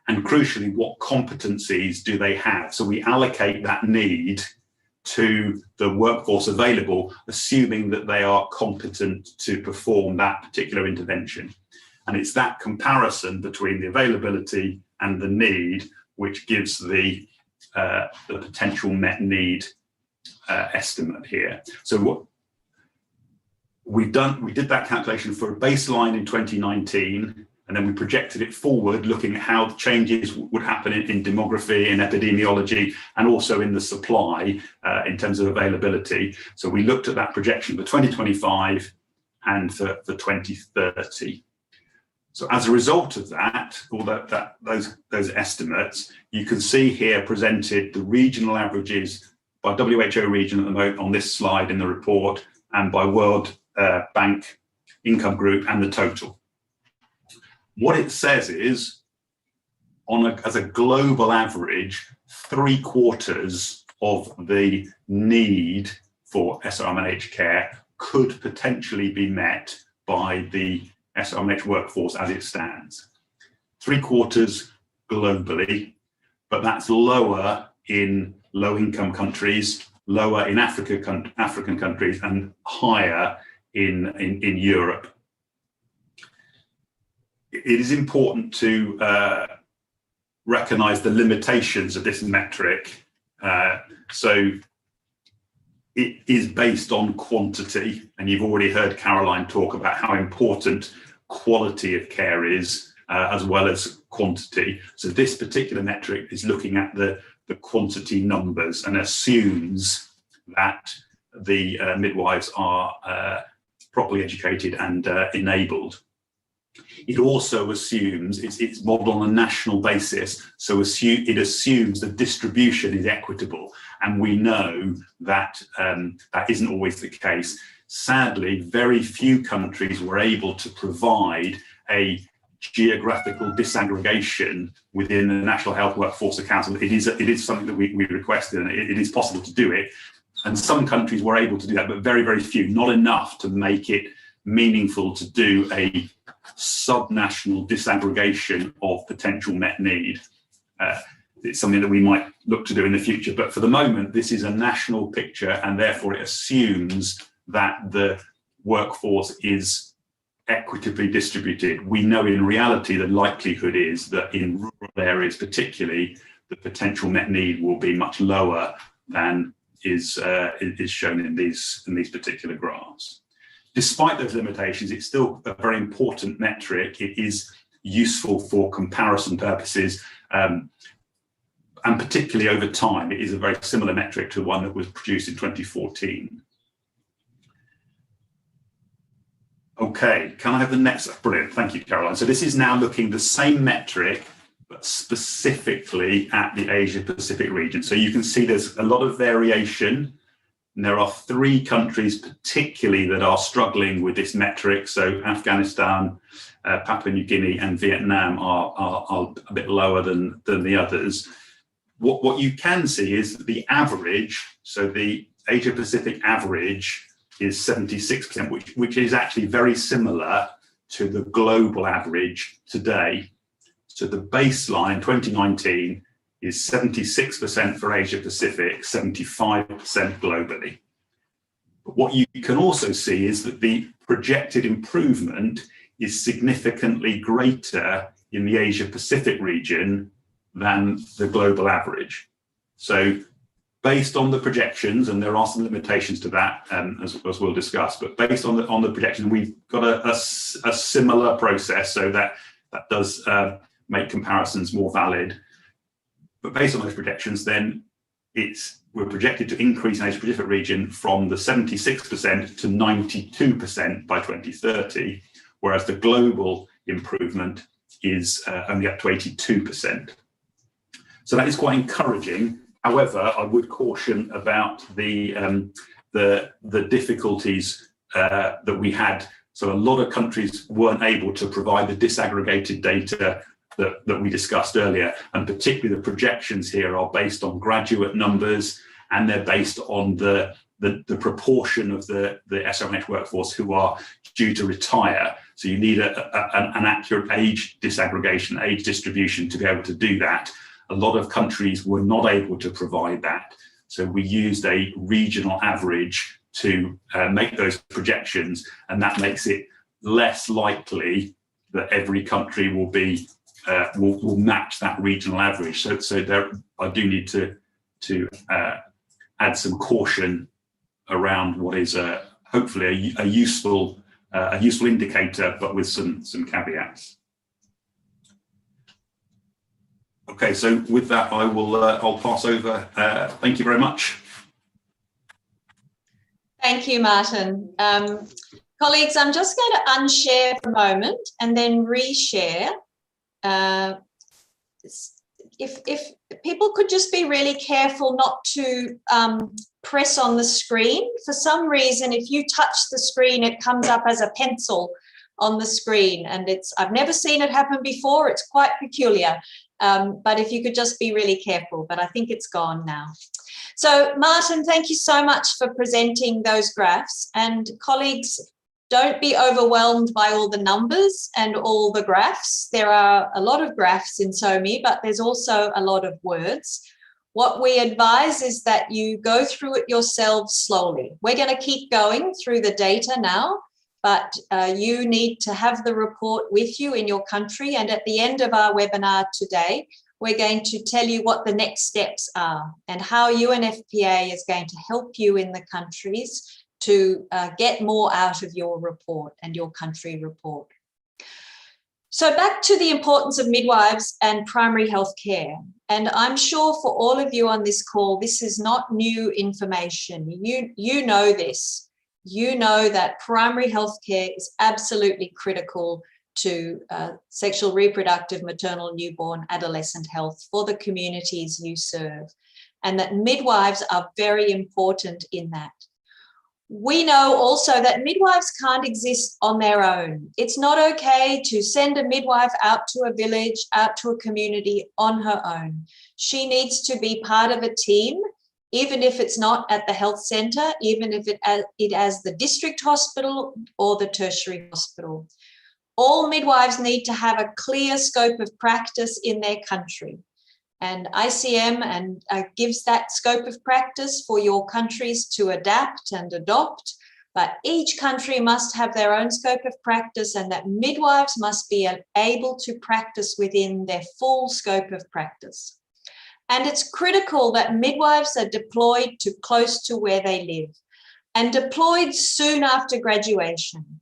And crucially, what competencies do they have? So we allocate that need to the workforce available, assuming that they are competent to perform that particular intervention. And it's that comparison between the availability and the need which gives the potential met need estimate here. So what we did that calculation for a baseline in 2019, and then we projected it forward, looking at how the changes would happen in demography, in epidemiology, and also in the supply in terms of availability. So we looked at that projection for 2025 and for 2030. So as a result of that, all those estimates, you can see here presented the regional averages by WHO region at the moment on this slide in the report, and by World Bank income group and the total. What it says is, as a global average, 3/4 of the need for SRM&H care could potentially be met by the SRM&H workforce as it stands. 3/4 globally, but that's lower in low-income countries, lower in African countries, and higher in Europe. It is important to recognize the limitations of this metric. So it is based on quantity, and you've already heard Caroline talk about how important quality of care is, as well as quantity. So this particular metric is looking at the quantity numbers and assumes that the midwives are properly educated and enabled. It also assumes it's modeled on a national basis, so it assumes the distribution is equitable, and we know that that isn't always the case. Sadly, very few countries were able to provide a geographical disaggregation within the National Health Workforce Council. It is something that we requested, and it is possible to do it. And some countries were able to do that, but very, very few, not enough to make it meaningful to do a subnational disaggregation of potential met need. It's something that we might look to do in the future, but for the moment, this is a national picture, and therefore it assumes that the workforce is equitably distributed. We know in reality the likelihood is that in rural areas particularly, the potential met need will be much lower than is shown in these particular graphs. Despite those limitations, it's still a very important metric. It is useful for comparison purposes, and particularly over time. It is a very similar metric to one that was produced in 2014. Okay, can I have the next? Brilliant, thank you, Caroline. So this is now looking the same metric, but specifically at the Asia Pacific region. So you can see there's a lot of variation. And there are 3 countries particularly that are struggling with this metric. So Afghanistan, Papua New Guinea and Vietnam are a bit lower than the others. What you can see is that the average, so the Asia Pacific average is 76%, which is actually very similar to the global average today. So the baseline 2019 is 76% for Asia Pacific, 75% globally. But what you can also see is that the projected improvement is significantly greater in the Asia Pacific region than the global average. So based on the projections, and there are some limitations to that, as we'll discuss, but based on the projection, we've got a similar process, so that does make comparisons more valid. But based on those projections, then we're projected to increase in the Asia Pacific region from the 76% to 92% by 2030, whereas the global improvement is only up to 82%. So that is quite encouraging. However, I would caution about the difficulties that we had. So a lot of countries weren't able to provide the disaggregated data that we discussed earlier, and particularly the projections here are based on graduate numbers, and they're based on the proportion of the SoWMy workforce who are due to retire. So you need an accurate age disaggregation, age distribution to be able to do that. A lot of countries were not able to provide that. So we used a regional average to make those projections, and that makes it less likely that every country will be will match that regional average. So there, I do need to add some caution around what is hopefully a useful indicator, but with some caveats. Okay, so with that, I'll pass over. Thank you very much. Thank you, Martin. Colleagues, I'm just going to unshare for a moment and then reshare. If people could just be really careful not to press on the screen. For some reason, if you touch the screen, it comes up as a pencil on the screen, and I've never seen it happen before. It's quite peculiar. But if you could just be really careful, but I think it's gone now. So Martin, thank you so much for presenting those graphs, and colleagues, don't be overwhelmed by all the numbers and all the graphs. There are a lot of graphs in SoWMy, but there's also a lot of words. What we advise is that you go through it yourselves slowly. We're going to keep going through the data now, but you need to have the report with you in your country. And at the end of our webinar today, we're going to tell you what the next steps are and how UNFPA is going to help you in the countries to get more out of your report and your country report. So back to the importance of midwives and primary health care. And I'm sure for all of you on this call, this is not new information. You know this. You know that primary health care is absolutely critical to sexual, reproductive, maternal, newborn, adolescent health for the communities you serve, and that midwives are very important in that. We know also that midwives can't exist on their own. It's not okay to send a midwife out to a village, out to a community on her own. She needs to be part of a team, even if it's not at the health centre, even if it as the district hospital or the tertiary hospital. all midwives need to have a clear scope of practice in their country. And ICM gives that scope of practice for your countries to adapt and adopt, but each country must have their own scope of practice, and that midwives must be able to practice within their full scope of practice. And it's critical that midwives are deployed to close to where they live and deployed soon after graduation.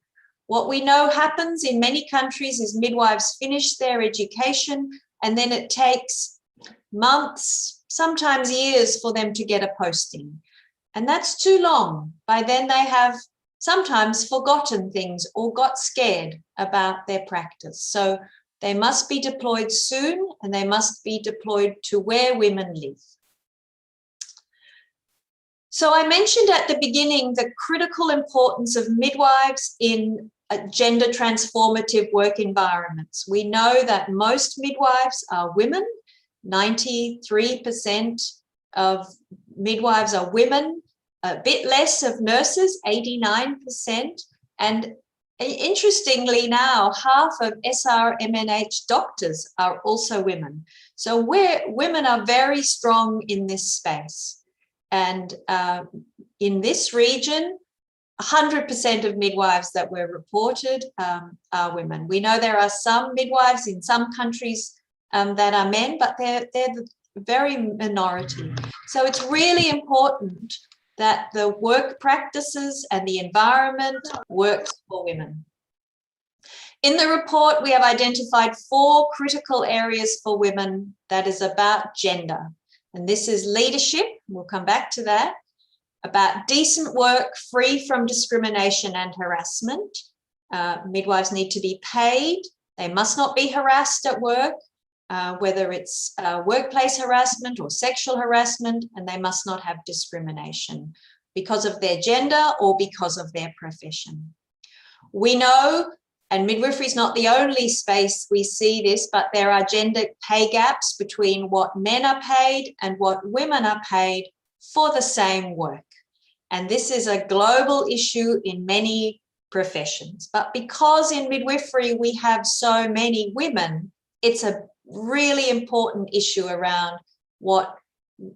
What we know happens in many countries is midwives finish their education and then it takes months, sometimes years for them to get a posting. And that's too long. By then they have sometimes forgotten things or got scared about their practice. So they must be deployed soon, and they must be deployed to where women live. So I mentioned at the beginning the critical importance of midwives in gender transformative work environments. We know that most midwives are women. 93% of midwives are women, a bit less of nurses, 89%. And interestingly now, half of SRMNH doctors are also women. So women are very strong in this space. And in this region, 100% of midwives that were reported are women. We know there are some midwives in some countries that are men, but they're the very minority. So it's really important that the work practices and the environment works for women. In the report, we have identified 4 critical areas for women that is about gender. And this is leadership, we'll come back to that, about decent work free from discrimination and harassment. Midwives need to be paid. They must not be harassed at work, whether it's workplace harassment or sexual harassment, and they must not have discrimination because of their gender or because of their profession. We know, and midwifery is not the only space we see this, but there are gender pay gaps between what men are paid and what women are paid for the same work. And this is a global issue in many professions. But because in midwifery we have so many women, it's a really important issue around what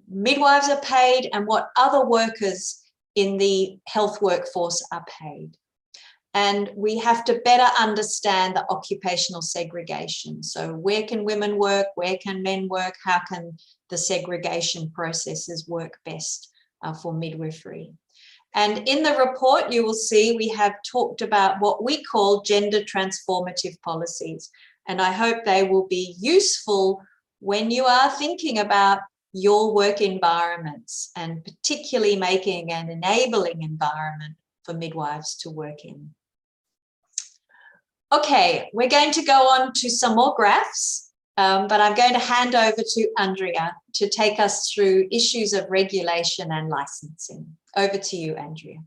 midwives are paid and what other workers in the health workforce are paid. And we have to better understand the occupational segregation. So where can women work? Where can men work? How can the segregation processes work best for midwifery? And in the report, you will see we have talked about what we call gender transformative policies. And I hope they will be useful when you are thinking about your work environments, and particularly making an enabling environment for midwives to work in. Okay, we're going to go on to some more graphs, but I'm going to hand over to Andrea to take us through issues of regulation and licensing. Over to you, Andrea.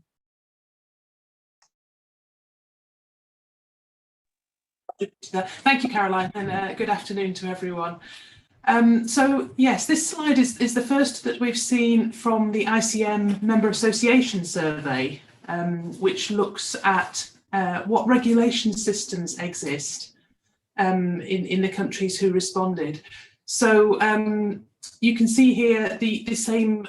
Thank you, Caroline, and good afternoon to everyone. So yes, this slide is the first that we've seen from the ICM Member Association Survey, which looks at what regulation systems exist in the countries who responded. So you can see here the same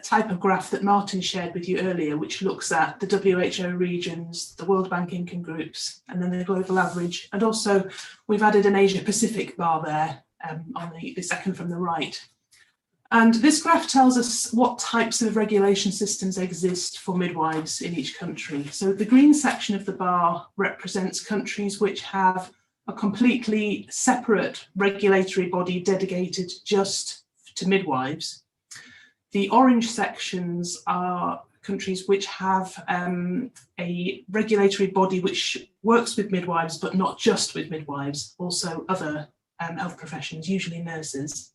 type of graph that Martin shared with you earlier, which looks at the WHO regions, the World Bank income groups, and then the global average. And also we've added an Asia Pacific bar there on the second from the right. And this graph tells us what types of regulation systems exist for midwives in each country. So the green section of the bar represents countries which have a completely separate regulatory body dedicated just to midwives. The orange sections are countries which have a regulatory body which works with midwives, but not just with midwives, also other health professions, usually nurses.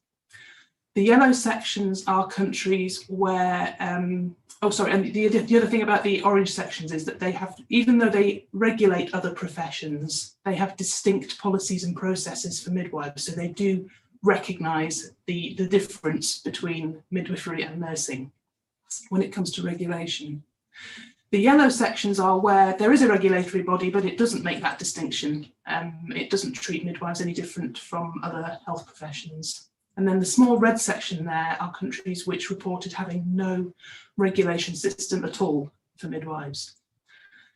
The yellow sections are countries where, and the other thing about the orange sections is that they have, even though they regulate other professions, they have distinct policies and processes for midwives. So they do recognise the difference between midwifery and nursing when it comes to regulation. The yellow sections are where there is a regulatory body, but it doesn't make that distinction. It doesn't treat midwives any different from other health professions. And then the small red section there are countries which reported having no regulation system at all for midwives.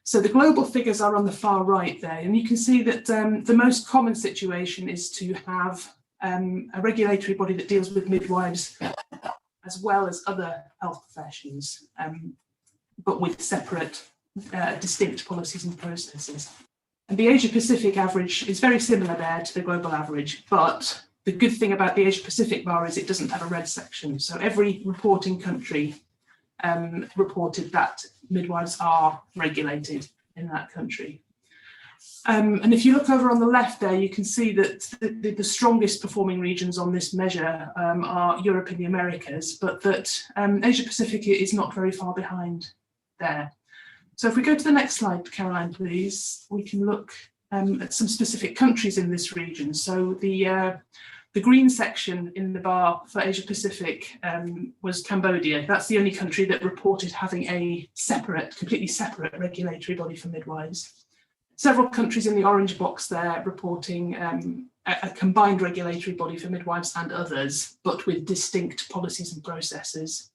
So the global figures are on the far right there, and you can see that the most common situation is to have a regulatory body that deals with midwives as well as other health professions, but with separate, distinct policies and processes. And the Asia Pacific average is very similar there to the global average, but the good thing about the Asia Pacific bar is it doesn't have a red section. So every reporting country reported that midwives are regulated in that country. And if you look over on the left there, you can see that the strongest performing regions on this measure are Europe and the Americas, but that Asia Pacific is not very far behind there. So if we go to the next slide, Caroline, please, we can look at some specific countries in this region. So the green section in the bar for Asia Pacific was Cambodia. That's the only country that reported having a separate, completely separate regulatory body for midwives. Several countries in the orange box there reporting a combined regulatory body for midwives and others, but with distinct policies and processes.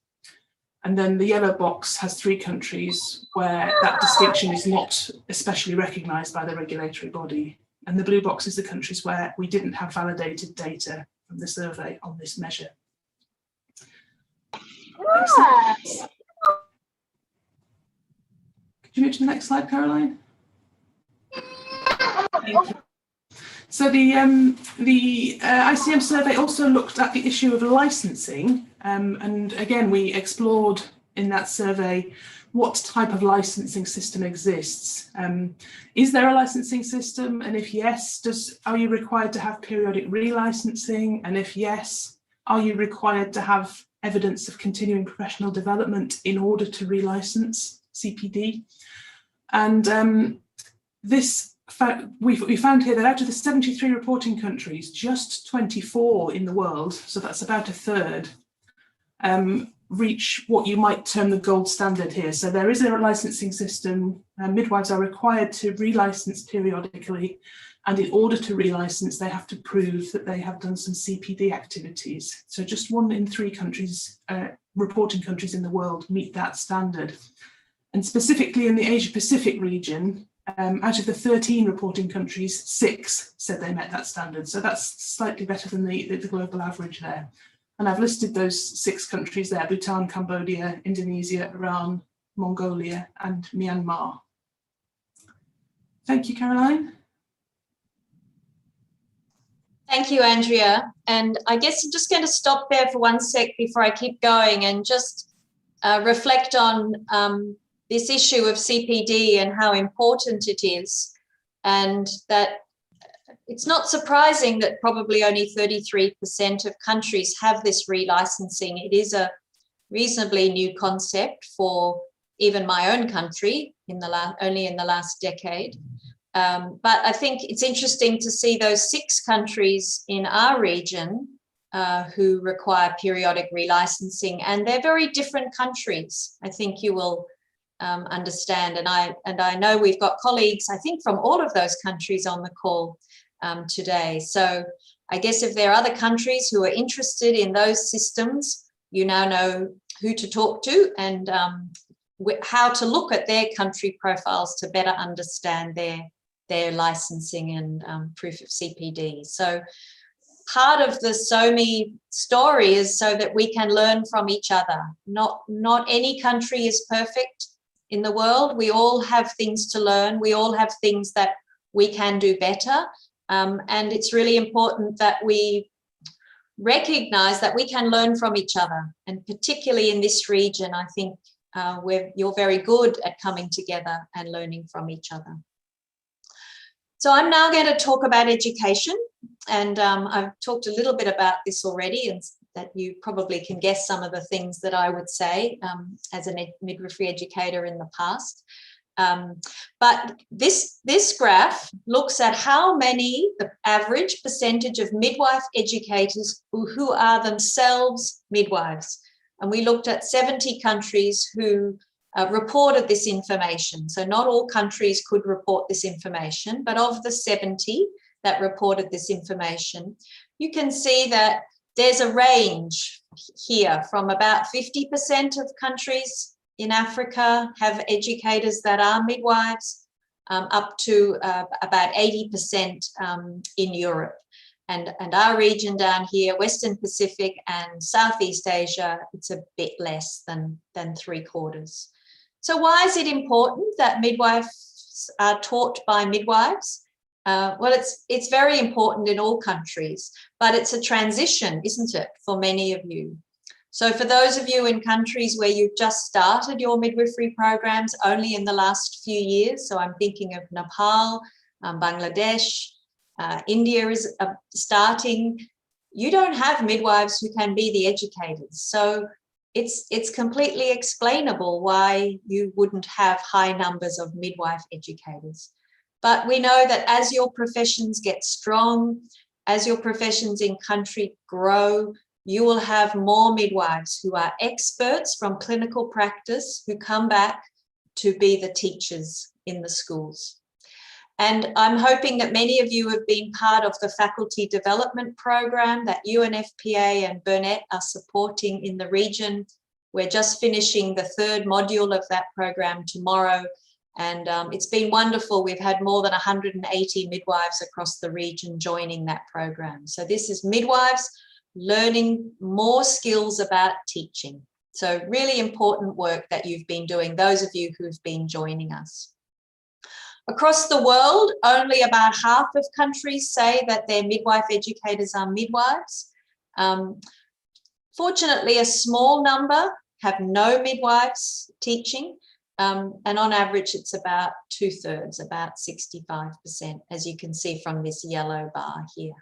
And then the yellow box has 3 countries where that distinction is not especially recognised by the regulatory body. And the blue box is the countries where we didn't have validated data from the survey on this measure. Could you move to the next slide, Caroline? Thank you. So the ICM survey also looked at the issue of licensing, and again we explored in that survey what type of licensing system exists. Is there a licensing system, and if yes, are you required to have periodic relicensing, and if yes, are you required to have evidence of continuing professional development in order to relicense CPD? And we found here that out of the 73 reporting countries, just 24 in the world, so that's about a third, reach what you might term the gold standard here. So there is a licensing system, midwives are required to relicense periodically, and in order to relicense, they have to prove that they have done some CPD activities. So just 1 in 3 countries, reporting countries in the world meet that standard. And specifically in the Asia Pacific region, out of the 13 reporting countries, 6 said they met that standard. So that's slightly better than the global average there. And I've listed those 6 countries there: Bhutan, Cambodia, Indonesia, Iran, Mongolia, and Myanmar. Thank you, Caroline. Thank you, Andrea. And I guess I'm just going to stop there for 1 sec before I keep going and just reflect on this issue of CPD and how important it is, and that it's not surprising that probably only 33% of countries have this relicensing. It is a reasonably new concept for even my own country only in the last decade. But I think it's interesting to see those 6 countries in our region who require periodic relicensing, and they're very different countries. I think you will understand, and I know we've got colleagues, I think, from all of those countries on the call today. So I guess if there are other countries who are interested in those systems, you now know who to talk to and how to look at their country profiles to better understand their licensing and proof of CPD. So part of the SoWMy story is so that we can learn from each other. Not any country is perfect in the world. We all have things to learn. We all have things that we can do better. And it's really important that we recognize that we can learn from each other. And particularly in this region, I think you're very good at coming together and learning from each other. So I'm now going to talk about education. And I've talked a little bit about this already, and that you probably can guess some of the things that I would say as a midwifery educator in the past. But this graph looks at how many, the average percentage of midwife educators who are themselves midwives. And we looked at 70 countries who reported this information. So not all countries could report this information, but of the 70 that reported this information, you can see that there's a range here from about 50% of countries in Africa have educators that are midwives, up to about 80% in Europe. And our region down here, Western Pacific and Southeast Asia, it's a bit less than 3/4. So why is it important that midwives are taught by midwives? Well, it's very important in all countries, but it's a transition, isn't it, for many of you? So for those of you in countries where you've just started your midwifery programs only in the last few years, so I'm thinking of Nepal, Bangladesh, India is starting, you don't have midwives who can be the educators. So it's completely explainable why you wouldn't have high numbers of midwife educators. But we know that as your professions get strong, as your professions in country grow, you will have more midwives who are experts from clinical practice who come back to be the teachers in the schools. And I'm hoping that many of you have been part of the faculty development program that UNFPA and Burnett are supporting in the region. We're just finishing the 3rd module of that program tomorrow. And it's been wonderful. We've had more than 180 midwives across the region joining that program. So this is midwives learning more skills about teaching. So really important work that you've been doing, those of you who've been joining us. Across the world, only about half of countries say that their midwife educators are midwives. Fortunately, a small number have no midwives teaching. And on average, it's about 2/3, about 65%, as you can see from this yellow bar here.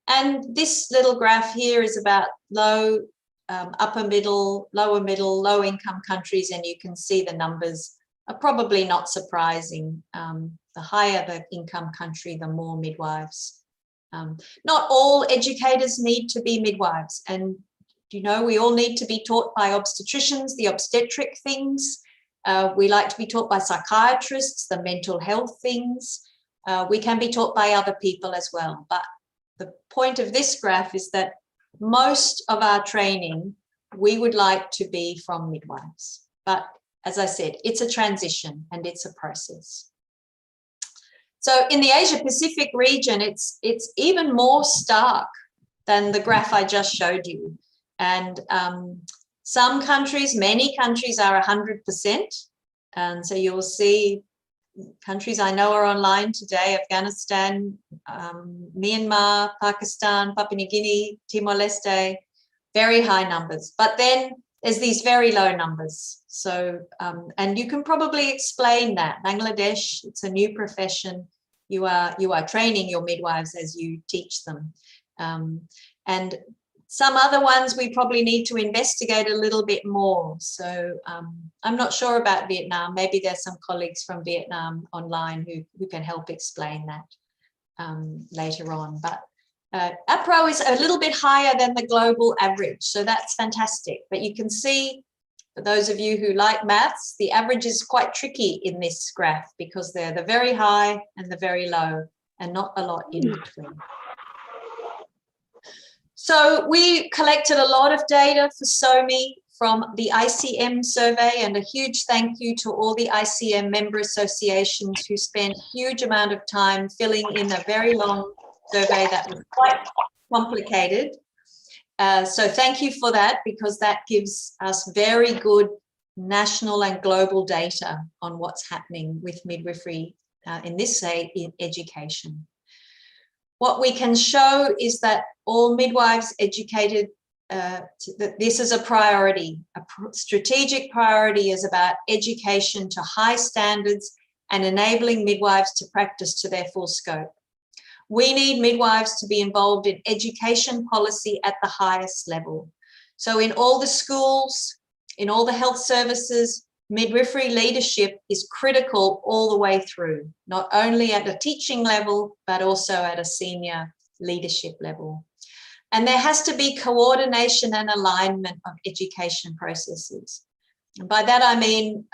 And this little graph here is about low, upper middle, lower middle, low income countries, and you can see the numbers are probably not surprising. The higher the income country, the more midwives. Not all educators need to be midwives, and you know, we all need to be taught by obstetricians, the obstetric things. We like to be taught by psychiatrists, the mental health things. We can be taught by other people as well. But the point of this graph is that most of our training, we would like to be from midwives. But as I said, it's a transition and it's a process. So in the Asia Pacific region, it's even more stark than the graph I just showed you. And some countries, many countries are 100%. And so you'll see countries I know are online today: Afghanistan, Myanmar, Pakistan, Papua New Guinea, Timor-Leste, very high numbers. But then there's these very low numbers. So, and you can probably explain that. Bangladesh, it's a new profession. You are training your midwives as you teach them. And some other ones we probably need to investigate a little bit more. So I'm not sure about Vietnam. Maybe there's some colleagues from Vietnam online who can help explain that later on. But APRO is a little bit higher than the global average, so that's fantastic. But you can see, for those of you who like maths, the average is quite tricky in this graph because they're the very high and the very low and not a lot in between. So we collected a lot of data for SoWMy from the ICM survey, and a huge thank you to all the ICM member associations who spent a huge amount of time filling in a very long survey that was quite complicated. So thank you for that, because that gives us very good national and global data on what's happening with midwifery, in this say, in education. What we can show is that all midwives educated, that this is a priority. A strategic priority is about education to high standards and enabling midwives to practice to their full scope. We need midwives to be involved in education policy at the highest level. So in all the schools, in all the health services, midwifery leadership is critical all the way through, not only at a teaching level, but also at a senior leadership level. And there has to be coordination and alignment of education processes. And by that I mean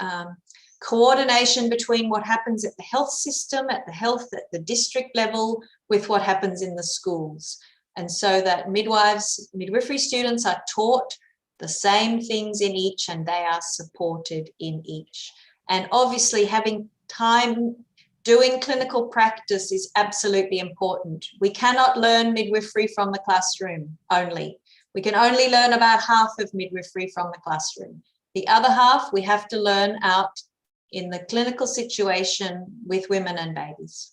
coordination between what happens at the health system, at the district level, with what happens in the schools. And so that midwifery students are taught the same things in each and they are supported in each. And obviously having time doing clinical practice is absolutely important. We cannot learn midwifery from the classroom only. We can only learn about half of midwifery from the classroom. The other half we have to learn out in the clinical situation with women and babies.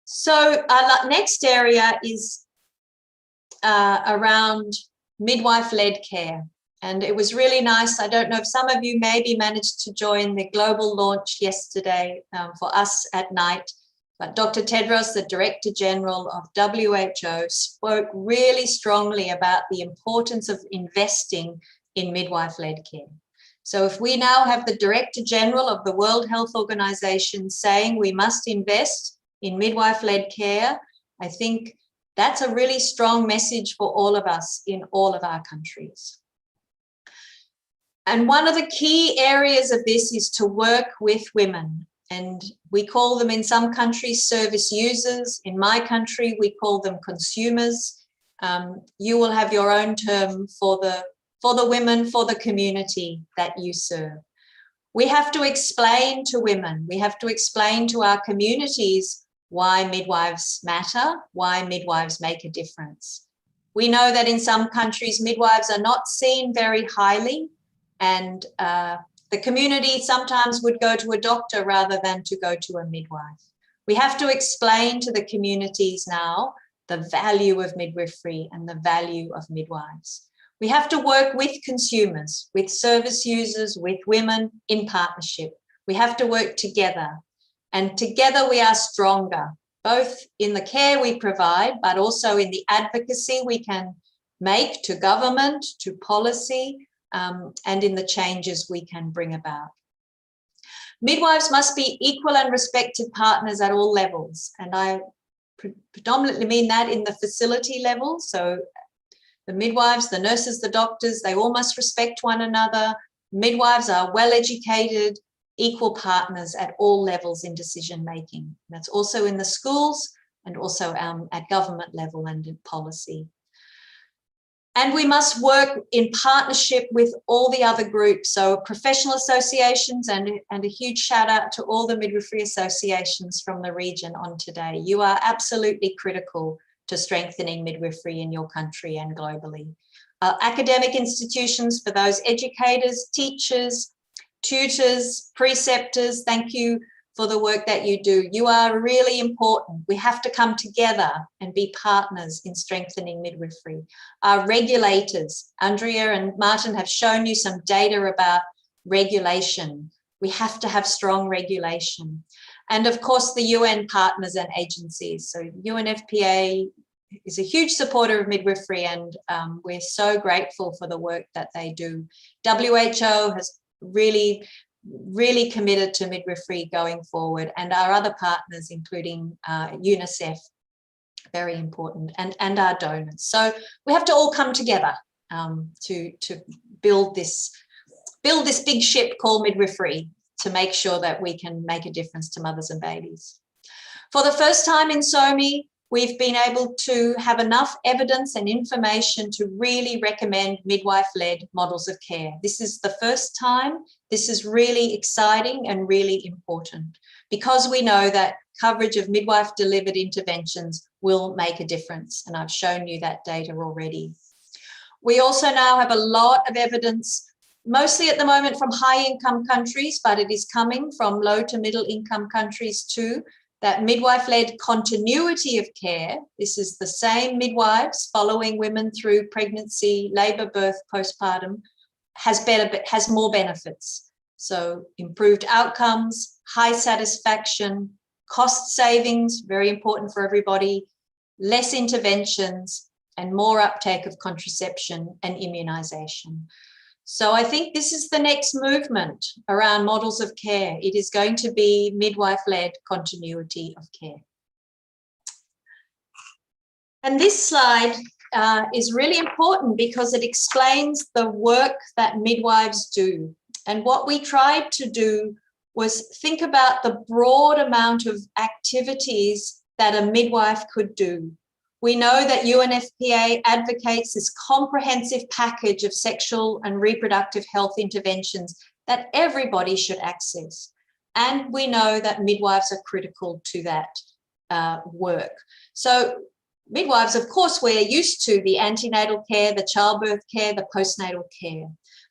So our next area is around midwife-led care. And it was really nice. I don't know if some of you maybe managed to join the global launch yesterday for us at night, but Dr. Tedros, the Director General of WHO, spoke really strongly about the importance of investing in midwife-led care. So if we now have the Director General of the World Health Organization saying we must invest in midwife-led care, I think that's a really strong message for all of us in all of our countries. And one of the key areas of this is to work with women. And we call them in some countries service users. In my country, we call them consumers. You will have your own term for the women, for the community that you serve. We have to explain to women, we have to explain to our communities why midwives matter, why midwives make a difference. We know that in some countries, midwives are not seen very highly, and the community sometimes would go to a doctor rather than to go to a midwife. We have to explain to the communities now the value of midwifery and the value of midwives. We have to work with consumers, with service users, with women in partnership. We have to work together, and together we are stronger, both in the care we provide, but also in the advocacy we can make to government, to policy, and in the changes we can bring about. Midwives must be equal and respected partners at all levels, and I predominantly mean that in the facility level. So the midwives, the nurses, the doctors, they all must respect one another. Midwives are well educated, equal partners at all levels in decision making. That's also in the schools and also at government level and in policy. And we must work in partnership with all the other groups, so professional associations, and a huge shout out to all the midwifery associations from the region on today. You are absolutely critical to strengthening midwifery in your country and globally. Academic institutions, for those educators, teachers, tutors, preceptors, thank you for the work that you do. You are really important. We have to come together and be partners in strengthening midwifery. Our regulators, Andrea and Martin have shown you some data about regulation. We have to have strong regulation. And of course, the UN partners and agencies. So UNFPA is a huge supporter of midwifery, and we're so grateful for the work that they do. WHO has really committed to midwifery going forward, and our other partners, including UNICEF, very important, and our donors. So we have to all come together to build this big ship called midwifery, to make sure that we can make a difference to mothers and babies. For the first time in SoWMy, we've been able to have enough evidence and information to really recommend midwife-led models of care. This is the first time. This is really exciting and really important, because we know that coverage of midwife-delivered interventions will make a difference, and I've shown you that data already. We also now have a lot of evidence, mostly at the moment from high-income countries, but it is coming from low to middle-income countries too, that midwife-led continuity of care, this is the same midwives following women through pregnancy, labour, birth, postpartum, has more benefits. So improved outcomes, high satisfaction, cost savings, very important for everybody, less interventions, and more uptake of contraception and immunisation. So I think this is the next movement around models of care. It is going to be midwife-led continuity of care. And this slide is really important because it explains the work that midwives do. And what we tried to do was think about the broad amount of activities that a midwife could do. We know that UNFPA advocates this comprehensive package of sexual and reproductive health interventions that everybody should access. And we know that midwives are critical to that work. So midwives, of course, we're used to the antenatal care, the childbirth care, the postnatal care.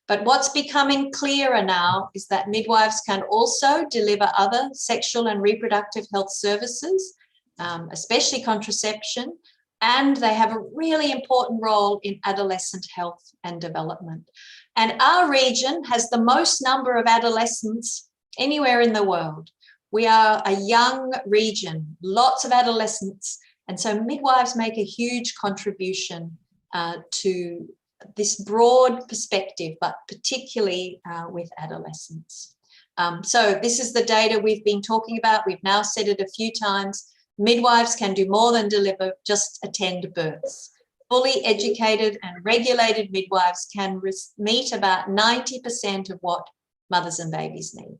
But what's becoming clearer now is that midwives can also deliver other sexual and reproductive health services, especially contraception, and they have a really important role in adolescent health and development. And our region has the most number of adolescents anywhere in the world. We are a young region, lots of adolescents, and so midwives make a huge contribution to this broad perspective, but particularly with adolescents. So this is the data we've been talking about. We've now said it a few times. Midwives can do more than deliver, just attend births. Fully educated and regulated midwives can meet about 90% of what mothers and babies need.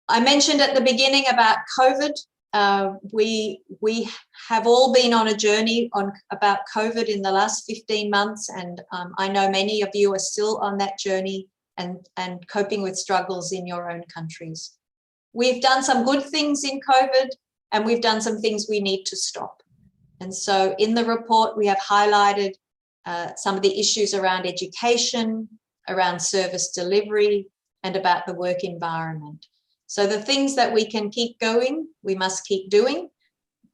I mentioned at the beginning about COVID. We have all been on a journey about COVID in the last 15 months, and I know many of you are still on that journey and coping with struggles in your own countries. We've done some good things in COVID, and we've done some things we need to stop. And so in the report, we have highlighted some of the issues around education, around service delivery, and about the work environment. So the things that we can keep going, we must keep doing,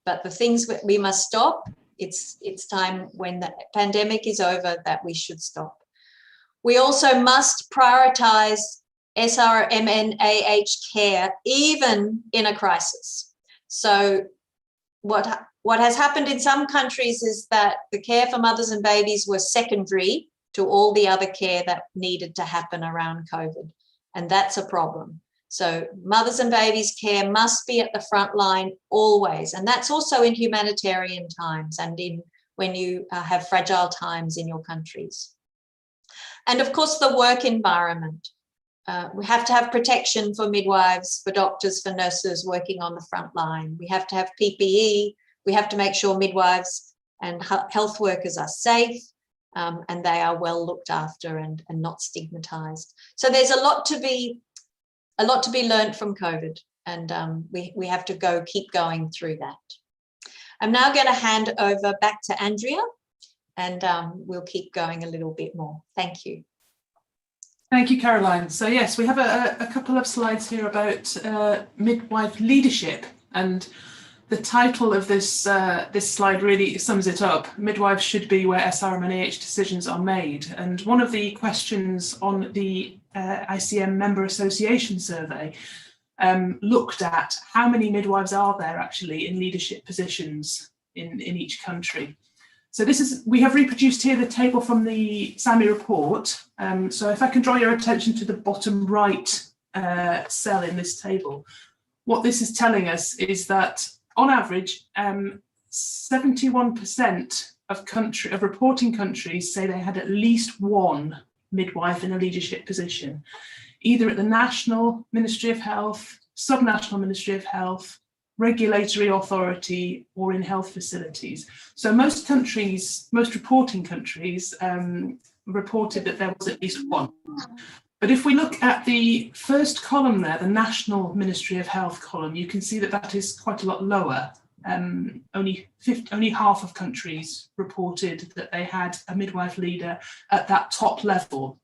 but the things that we must stop, it's time when the pandemic is over that we should stop. We also must prioritize SRMNAH care, even in a crisis. So what has happened in some countries is that the care for mothers and babies was secondary to all the other care that needed to happen around COVID, and that's a problem. So mothers and babies care must be at the front line always. And that's also in humanitarian times and when you have fragile times in your countries. And of course, the work environment. We have to have protection for midwives, for doctors, for nurses working on the front line. We have to have PPE. We have to make sure midwives and health workers are safe and they are well looked after and not stigmatized. So there's a lot to be learned from COVID, and we have to keep going through that. I'm now going to hand over back to Andrea, and we'll keep going a little bit more. Thank you. Thank you, Caroline. So yes, we have a couple of slides here about midwife leadership, and the title of this this slide really sums it up. Midwives should be where SRMNAH decisions are made. And one of the questions on the ICM member association survey looked at how many midwives are there actually in leadership positions in each country. So we have reproduced here the table from the SoWMy report. So if I can draw your attention to the bottom right cell in this table, what this is telling us is that on average, 71% of reporting countries say they had at least one midwife in a leadership position, either at the National Ministry of Health, Subnational Ministry of Health, regulatory authority, or in health facilities. So most countries, most reporting countries reported that there was at least one. But if we look at the first column there, the National Ministry of Health column, you can see that that is quite a lot lower. Only half of countries reported that they had a midwife leader at that top level.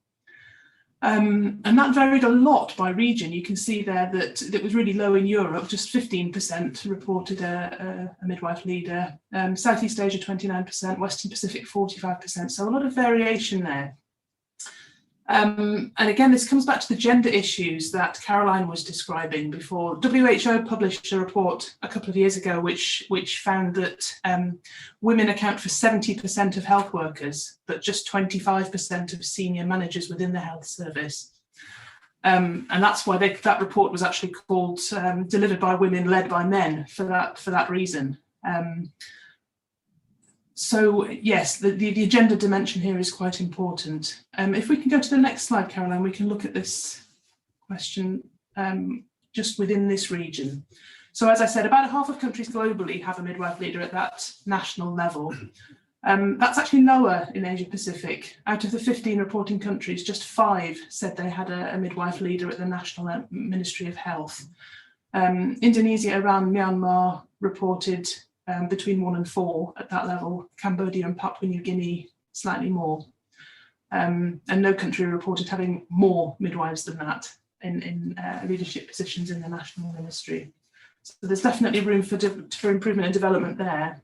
And that varied a lot by region. You can see there that it was really low in Europe, just 15% reported a midwife leader, Southeast Asia 29%, Western Pacific 45%, so a lot of variation there. And again, this comes back to the gender issues that Caroline was describing before. WHO published a report a couple of years ago which found that women account for 70% of health workers, but just 25% of senior managers within the health service. And that's why that report was actually called Delivered by Women, Led by Men, for that reason. So yes, the gender dimension here is quite important. If we can go to the next slide, Caroline, we can look at this question just within this region. So as I said, about half of countries globally have a midwife leader at that national level. That's actually lower in Asia Pacific. Out of the 15 reporting countries, just 5 said they had a midwife leader at the National Ministry of Health. Indonesia, Iran, Myanmar reported between 1 and 4 at that level. Cambodia and Papua New Guinea slightly more. And no country reported having more midwives than that in leadership positions in the national ministry. So there's definitely room for improvement and development there.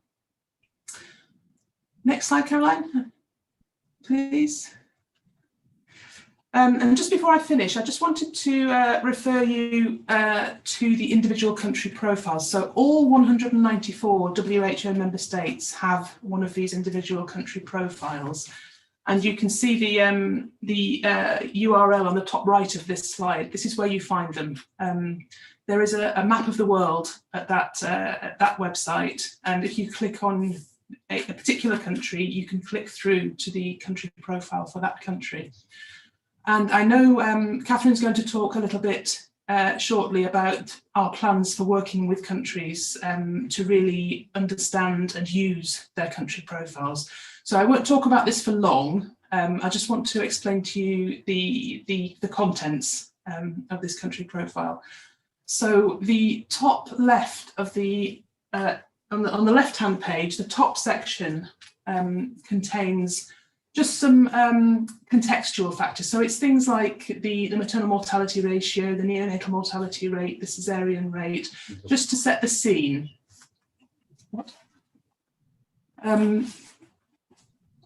Next slide, Caroline, please. And just before I finish, I just wanted to refer you to the individual country profiles. So all 194 WHO member states have one of these individual country profiles. And you can see the URL on the top right of this slide. This is where you find them. There is a map of the world at that website. And if you click on a particular country, you can click through to the country profile for that country. And I know Catherine's going to talk a little bit shortly about our plans for working with countries to really understand and use their country profiles. So I won't talk about this for long. I just want to explain to you the contents of this country profile. So the top left of the on the left-hand page, the top section contains just some contextual factors. So it's things like the maternal mortality ratio, the neonatal mortality rate, the cesarean rate, just to set the scene. What?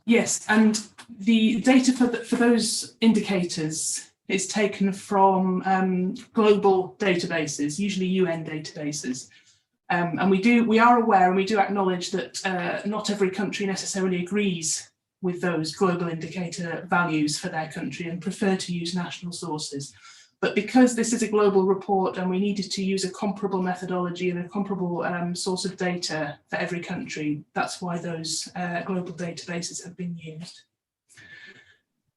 Yes, and the data for those indicators is taken from global databases, usually UN databases. And we are aware and we do acknowledge that not every country necessarily agrees with those global indicator values for their country and prefer to use national sources. But because this is a global report and we needed to use a comparable methodology and a comparable source of data for every country, that's why those global databases have been used.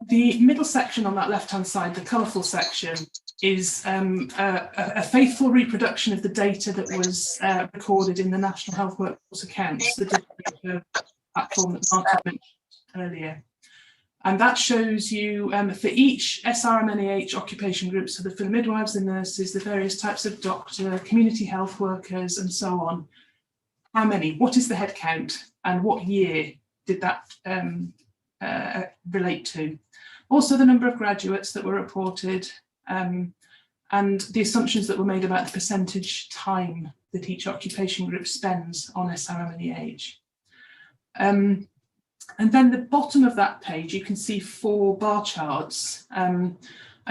The middle section on that left-hand side, the colourful section, is a faithful reproduction of the data that was recorded in the National Health Workforce Accounts, the digital platform that Martin mentioned earlier. And that shows you for each SRMNEH occupation group, so for the midwives, the nurses, the various types of doctor, community health workers, and so on, how many, what is the head count, and what year did that relate to? Also the number of graduates that were reported, and the assumptions that were made about the percentage time that each occupation group spends on SRMNEH. And then the bottom of that page, you can see 4 bar charts. And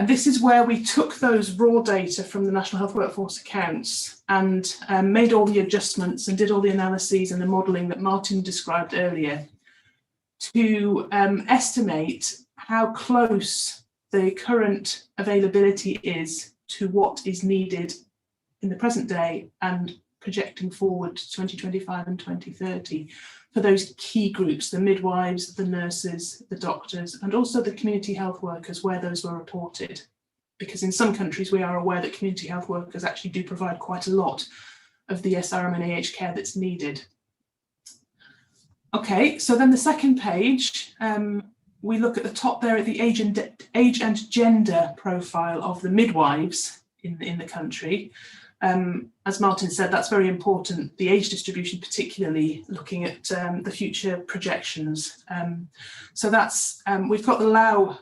this is where we took those raw data from the National Health Workforce Accounts and made all the adjustments and did all the analyses and the modelling that Martin described earlier to estimate how close the current availability is to what is needed in the present day and projecting forward to 2025 and 2030 for those key groups, the midwives, the nurses, the doctors, and also the community health workers where those were reported. Because in some countries we are aware that community health workers actually do provide quite a lot of the SRMNEH care that's needed. Okay, so then the second page, we look at the top there at the age and gender profile of the midwives in the country. As Martin said, that's very important, the age distribution, particularly looking at the future projections. So that's, we've got the Lao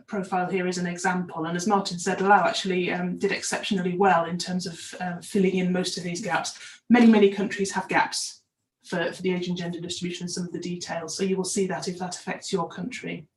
profile here as an example. And as Martin said, Lao actually did exceptionally well in terms of filling in most of these gaps. Many countries have gaps for the age and gender distribution and some of the details. So you will see that if that affects your country.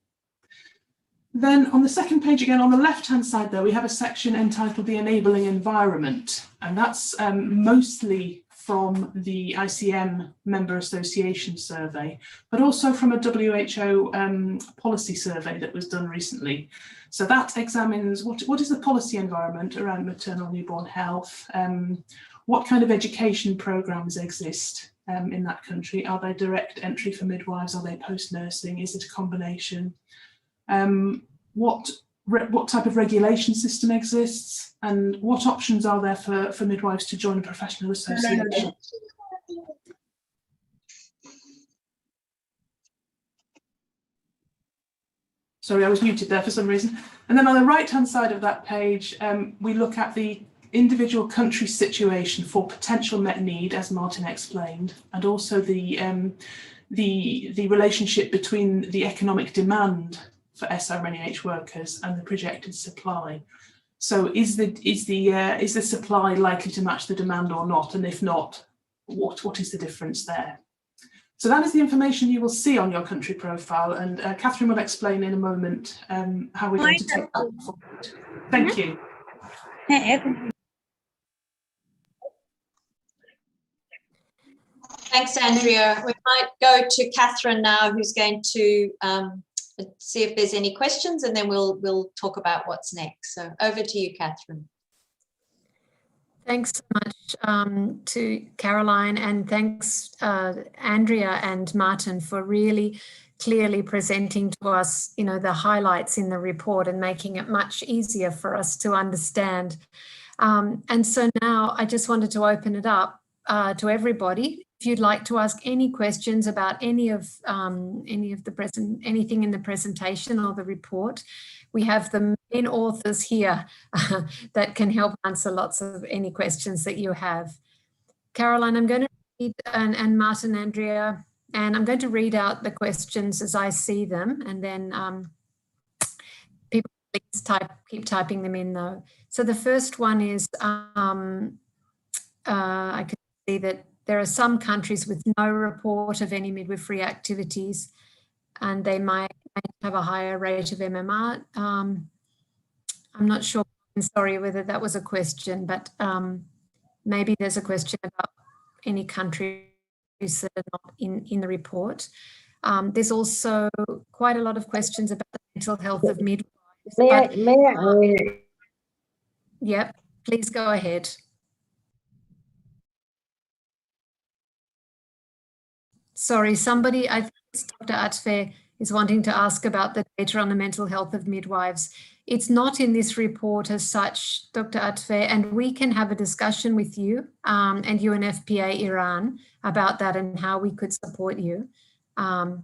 Then on the second page again, on the left-hand side there, we have a section entitled The Enabling Environment. And that's mostly from the ICM Member Association survey, but also from a WHO policy survey that was done recently. So that examines what is the policy environment around maternal newborn health, what kind of education programs exist, in that country? Are they direct entry for midwives? Are they post-nursing? Is it a combination? What type of regulation system exists, and what options are there for midwives to join a professional association? Sorry, I was muted there for some reason. And then on the right-hand side of that page, we look at the individual country situation for potential met need, as Martin explained, and also the relationship between the economic demand for SoWMy workers and the projected supply. So is the supply likely to match the demand or not? And if not, what is the difference there? So that is the information you will see on your country profile, and Catherine will explain in a moment how we're going to take that forward. Thank you. Thanks, Andrea. We might go to Catherine now, who's going to see if there's any questions, and then we'll talk about what's next. So over to you, Catherine. Thanks so much to Caroline, and thanks Andrea and Martin for really clearly presenting to us, the highlights in the report and making it much easier for us to understand. And so now I just wanted to open it up to everybody. If you'd like to ask any questions about anything in the presentation or the report, we have the main authors here that can help answer lots of any questions that you have. Caroline, I'm going to read, and Martin, Andrea, and I'm going to read out the questions as I see them, and then people please keep typing them in though. So the first one is, I can see that there are some countries with no report of any midwifery activities, and they might have a higher rate of MMR. I'm not sure, I'm sorry whether that was a question, but maybe there's a question about any countries that are not in the report. There's also quite a lot of questions about the mental health of midwives. Yep, please go ahead. Sorry, somebody, I think it's Dr. Atfe, is wanting to ask about the data on the mental health of midwives. It's not in this report as such, Dr. Atfe, and we can have a discussion with you and UNFPA Iran about that and how we could support you in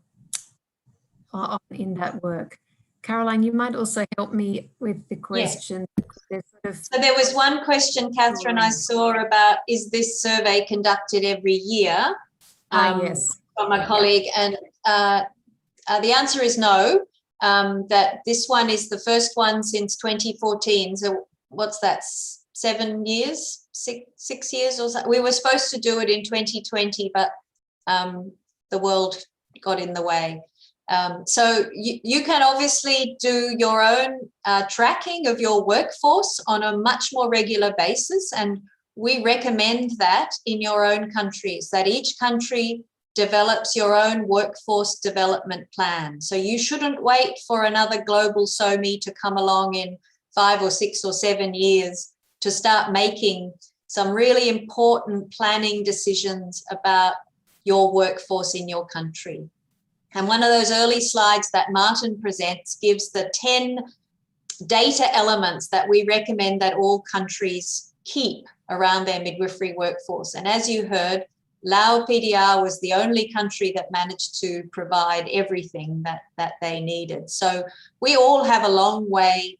that work. Caroline, you might also help me with the question. Yes. So there was one question, Catherine, I saw about, is this survey conducted every year? Yes. From my colleague, and the answer is no, that this one is the first one since 2014. So what's that, 7 years, six years or so? We were supposed to do it in 2020, but the world got in the way. So you can obviously do your own tracking of your workforce on a much more regular basis, and we recommend that in your own countries, that each country develops your own workforce development plan. So you shouldn't wait for another global SoWMy to come along in 5 or 6 or 7 years to start making some really important planning decisions about your workforce in your country. And one of those early slides that Martin presents gives the 10 data elements that we recommend that all countries keep around their midwifery workforce. And as you heard, Lao PDR was the only country that managed to provide everything that they needed. So we all have a long way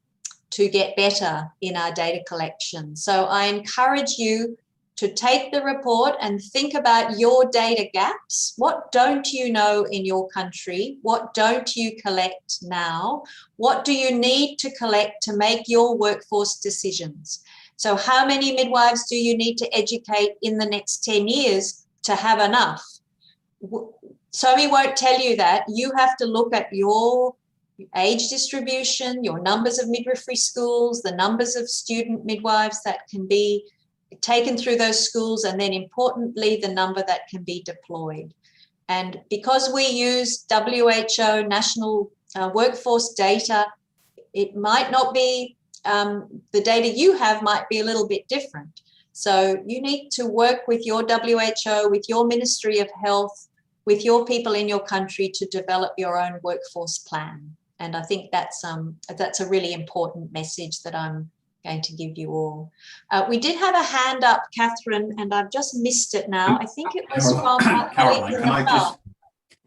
to get better in our data collection. So I encourage you to take the report and think about your data gaps. What don't you know in your country? What don't you collect now? What do you need to collect to make your workforce decisions? So how many midwives do you need to educate in the next 10 years to have enough? SoWMy won't tell you that. You have to look at your age distribution, your numbers of midwifery schools, the numbers of student midwives that can be taken through those schools, and then importantly, the number that can be deployed. And because we use WHO national workforce data, it might not be, the data you have might be a little bit different. So you need to work with your WHO, with your Ministry of Health, with your people in your country to develop your own workforce plan. And I think that's a really important message that I'm going to give you all. We did have a hand up, Catherine, and I've just missed it now. I think it was from Caroline, can I just,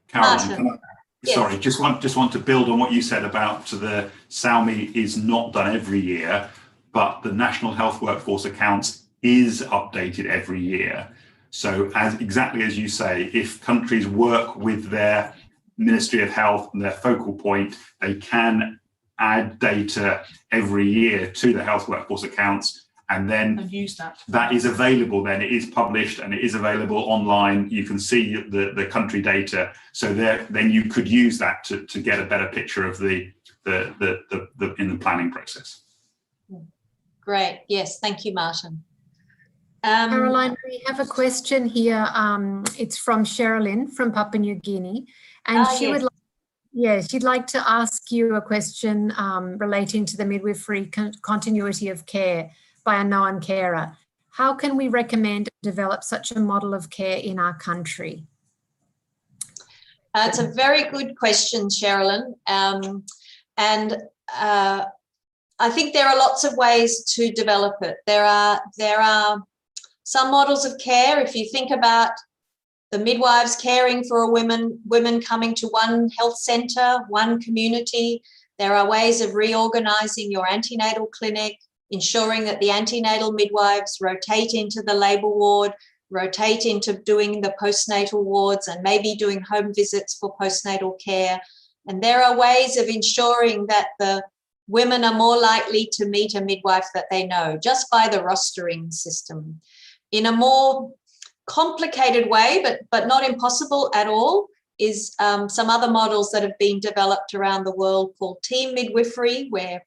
Caroline, Yes. sorry, just want to build on what you said about the SoWMy is not done every year, but the National Health Workforce Accounts is updated every year. So exactly as you say, if countries work with their Ministry of Health and their focal point, they can add data every year to the health workforce accounts, and then use that is available. Then it is published and it is available online. You can see the country data. So then you could use that to get a better picture of the in the planning process. Great. Yes. Thank you, Martin. Caroline, we have a question here. It's from Sherilyn from Papua New Guinea, and she would she'd like to ask you a question relating to the midwifery continuity of care by a known carer. How can we recommend and develop such a model of care in our country? It's a very good question, Sherilyn. I think there are lots of ways to develop it. There are some models of care. If you think about the midwives caring for women coming to one health centre, one community, there are ways of reorganising your antenatal clinic, ensuring that the antenatal midwives rotate into the labour ward, rotate into doing the postnatal wards, and maybe doing home visits for postnatal care. And there are ways of ensuring that the women are more likely to meet a midwife that they know just by the rostering system. In a more complicated way, but not impossible at all, is some other models that have been developed around the world called team midwifery, where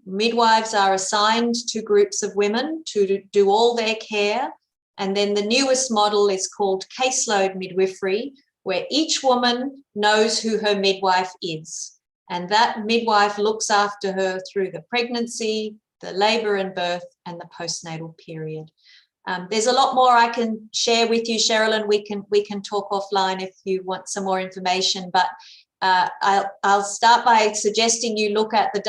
midwives are assigned to groups of women to do all their care. And then the newest model is called caseload midwifery, where each woman knows who her midwife is. And that midwife looks after her through the pregnancy, the labour and birth, and the postnatal period. There's a lot more I can share with you, Sherilyn. We can talk offline if you want some more information, but I'll start by suggesting you look at the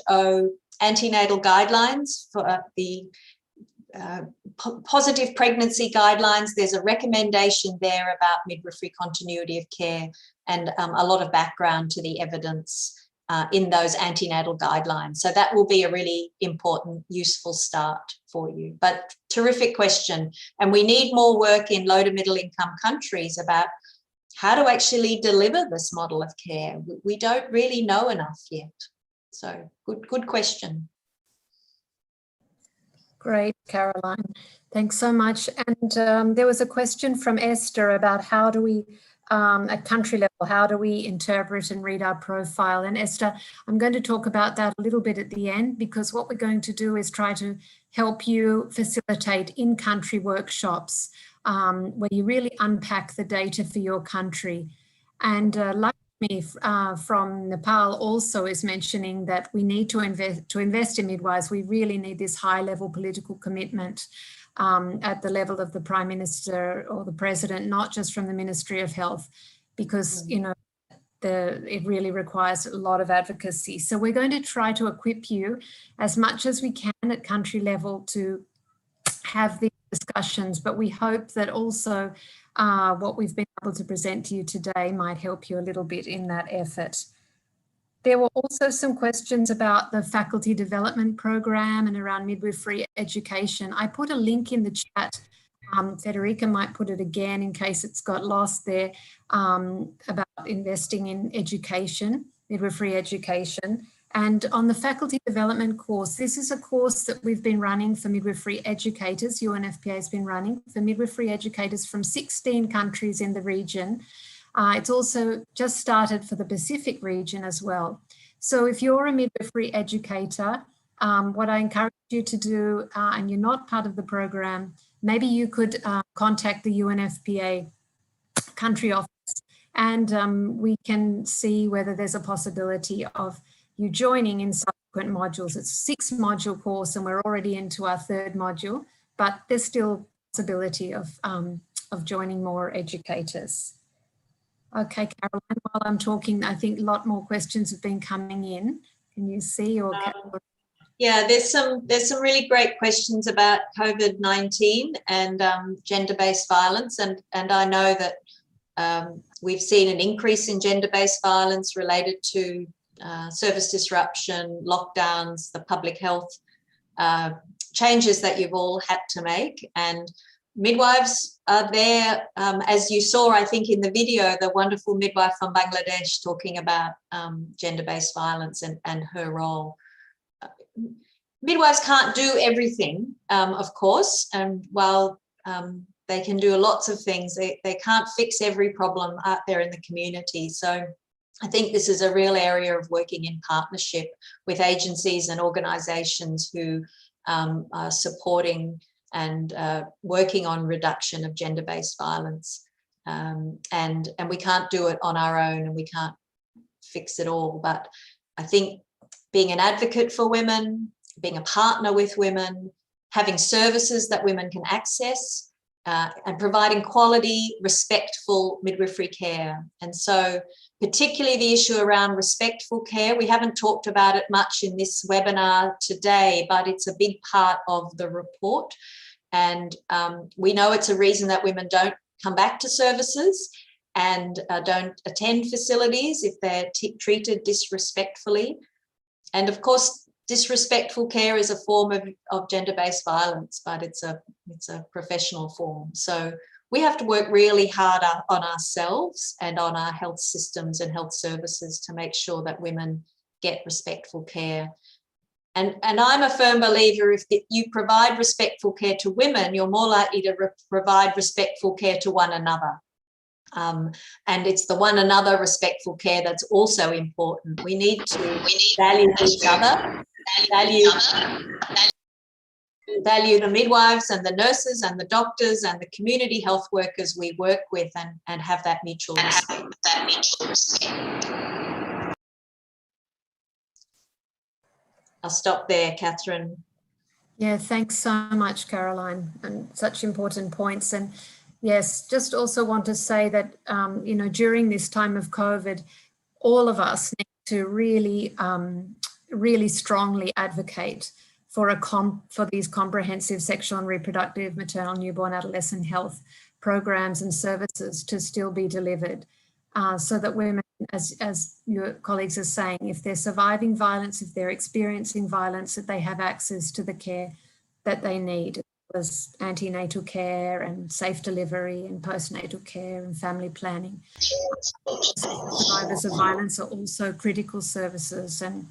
WHO antenatal guidelines for the positive pregnancy guidelines. There's a recommendation there about midwifery continuity of care and a lot of background to the evidence in those antenatal guidelines. So that will be a really important, useful start for you. But terrific question. And we need more work in low to middle income countries about how to actually deliver this model of care. We don't really know enough yet. So good question. Great, Caroline. Thanks so much. And there was a question from Esther about how do we, at country level, how do we interpret and read our profile? And Esther, I'm going to talk about that a little bit at the end, because what we're going to do is try to help you facilitate in-country workshops where you really unpack the data for your country. And Lakshmi from Nepal also is mentioning that we need to invest in midwives. We really need this high-level political commitment at the level of the Prime Minister or the President, not just from the Ministry of Health, because you know it really requires a lot of advocacy. So we're going to try to equip you as much as we can at country level to have these discussions, but we hope that also what we've been able to present to you today might help you a little bit in that effort. There were also some questions about the faculty development program and around midwifery education. I put a link in the chat. Federica might put it again in case it's got lost there, about investing in education, midwifery education. And on the faculty development course, this is a course that we've been running for midwifery educators. UNFPA has been running for midwifery educators from 16 countries in the region. It's also just started for the Pacific region as well. So if you're a midwifery educator, what I encourage you to do, and you're not part of the program, maybe you could contact the UNFPA country office, and we can see whether there's a possibility of you joining in subsequent modules. It's a 6-module course and we're already into our 3rd module, but there's still possibility of joining more educators. Okay, Caroline, while I'm talking, I think a lot more questions have been coming in. Can you see or? Yeah, there's some really great questions about COVID-19 and gender-based violence, and I know that we've seen an increase in gender-based violence related to service disruption, lockdowns, the public health changes that you've all had to make, and midwives are there, as you saw, I think, in the video, the wonderful midwife from Bangladesh talking about gender-based violence and her role. Midwives can't do everything, of course, and while they can do lots of things, they can't fix every problem out there in the community. So I think this is a real area of working in partnership with agencies and organisations who are supporting and working on reduction of gender-based violence. And we can't do it on our own, and we can't fix it all. But I think being an advocate for women, being a partner with women, having services that women can access, and providing quality, respectful midwifery care. And so particularly the issue around respectful care, we haven't talked about it much in this webinar today, but it's a big part of the report. And we know it's a reason that women don't come back to services and don't attend facilities if they're treated disrespectfully. And of course, disrespectful care is a form of gender-based violence, but it's a professional form. So we have to work really hard on ourselves and on our health systems and health services to make sure that women get respectful care. And I'm a firm believer, if you provide respectful care to women, you're more likely to provide respectful care to one another. And it's the one another respectful care that's also important. We need to value each other, value the midwives and the nurses and the doctors and the community health workers we work with, and have that mutual respect. I'll stop there, Catherine. Yeah, thanks so much, Caroline, and such important points. And yes, just also want to say that, you know, during this time of COVID, all of us need to really, really strongly advocate for these comprehensive sexual and reproductive, maternal, newborn, adolescent health programs and services to still be delivered, so that women, as your colleagues are saying, if they're surviving violence, if they're experiencing violence, that they have access to the care that they need, as antenatal care and safe delivery and postnatal care and family planning. Survivors of violence are also critical services, and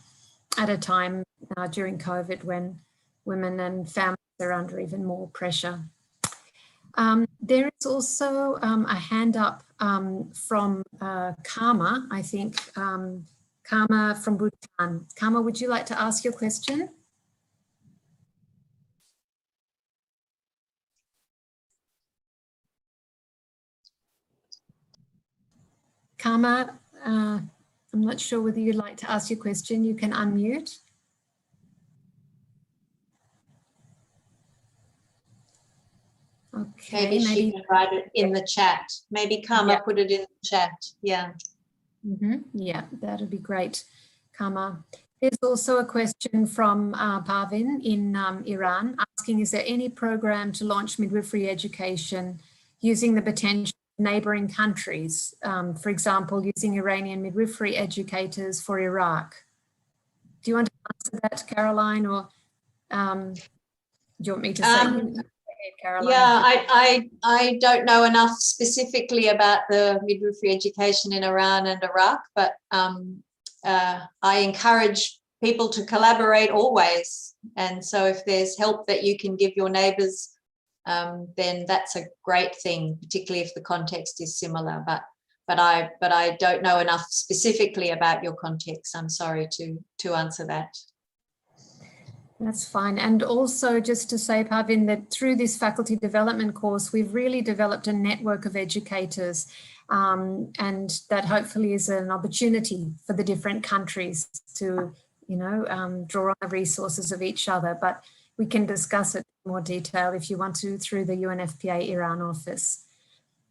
at a time during COVID when women and families are under even more pressure. There is also a hand up from Karma, I think. Karma from Bhutan. Karma, would you like to ask your question? Karma, I'm not sure whether you'd like to ask your question. You can unmute. Okay, maybe she can write it in the chat. Maybe Karma put it in the chat. Yeah. Yeah, that'd be great, Karma. There's also a question from Parvin in Iran asking, is there any program to launch midwifery education using the potential of neighboring countries? For example, using Iranian midwifery educators for Iraq. Do you want to answer that, Caroline, or do you want me to say? Caroline. Yeah, I don't know enough specifically about the midwifery education in Iran and Iraq, but I encourage people to collaborate always. And so if there's help that you can give your neighbours, then that's a great thing, particularly if the context is similar. But I don't know enough specifically about your context. I'm sorry to answer that. That's fine. And also just to say, Parvin, that through this faculty development course, we've really developed a network of educators, and that hopefully is an opportunity for the different countries to, you know, draw on the resources of each other. But we can discuss it in more detail if you want to through the UNFPA Iran office.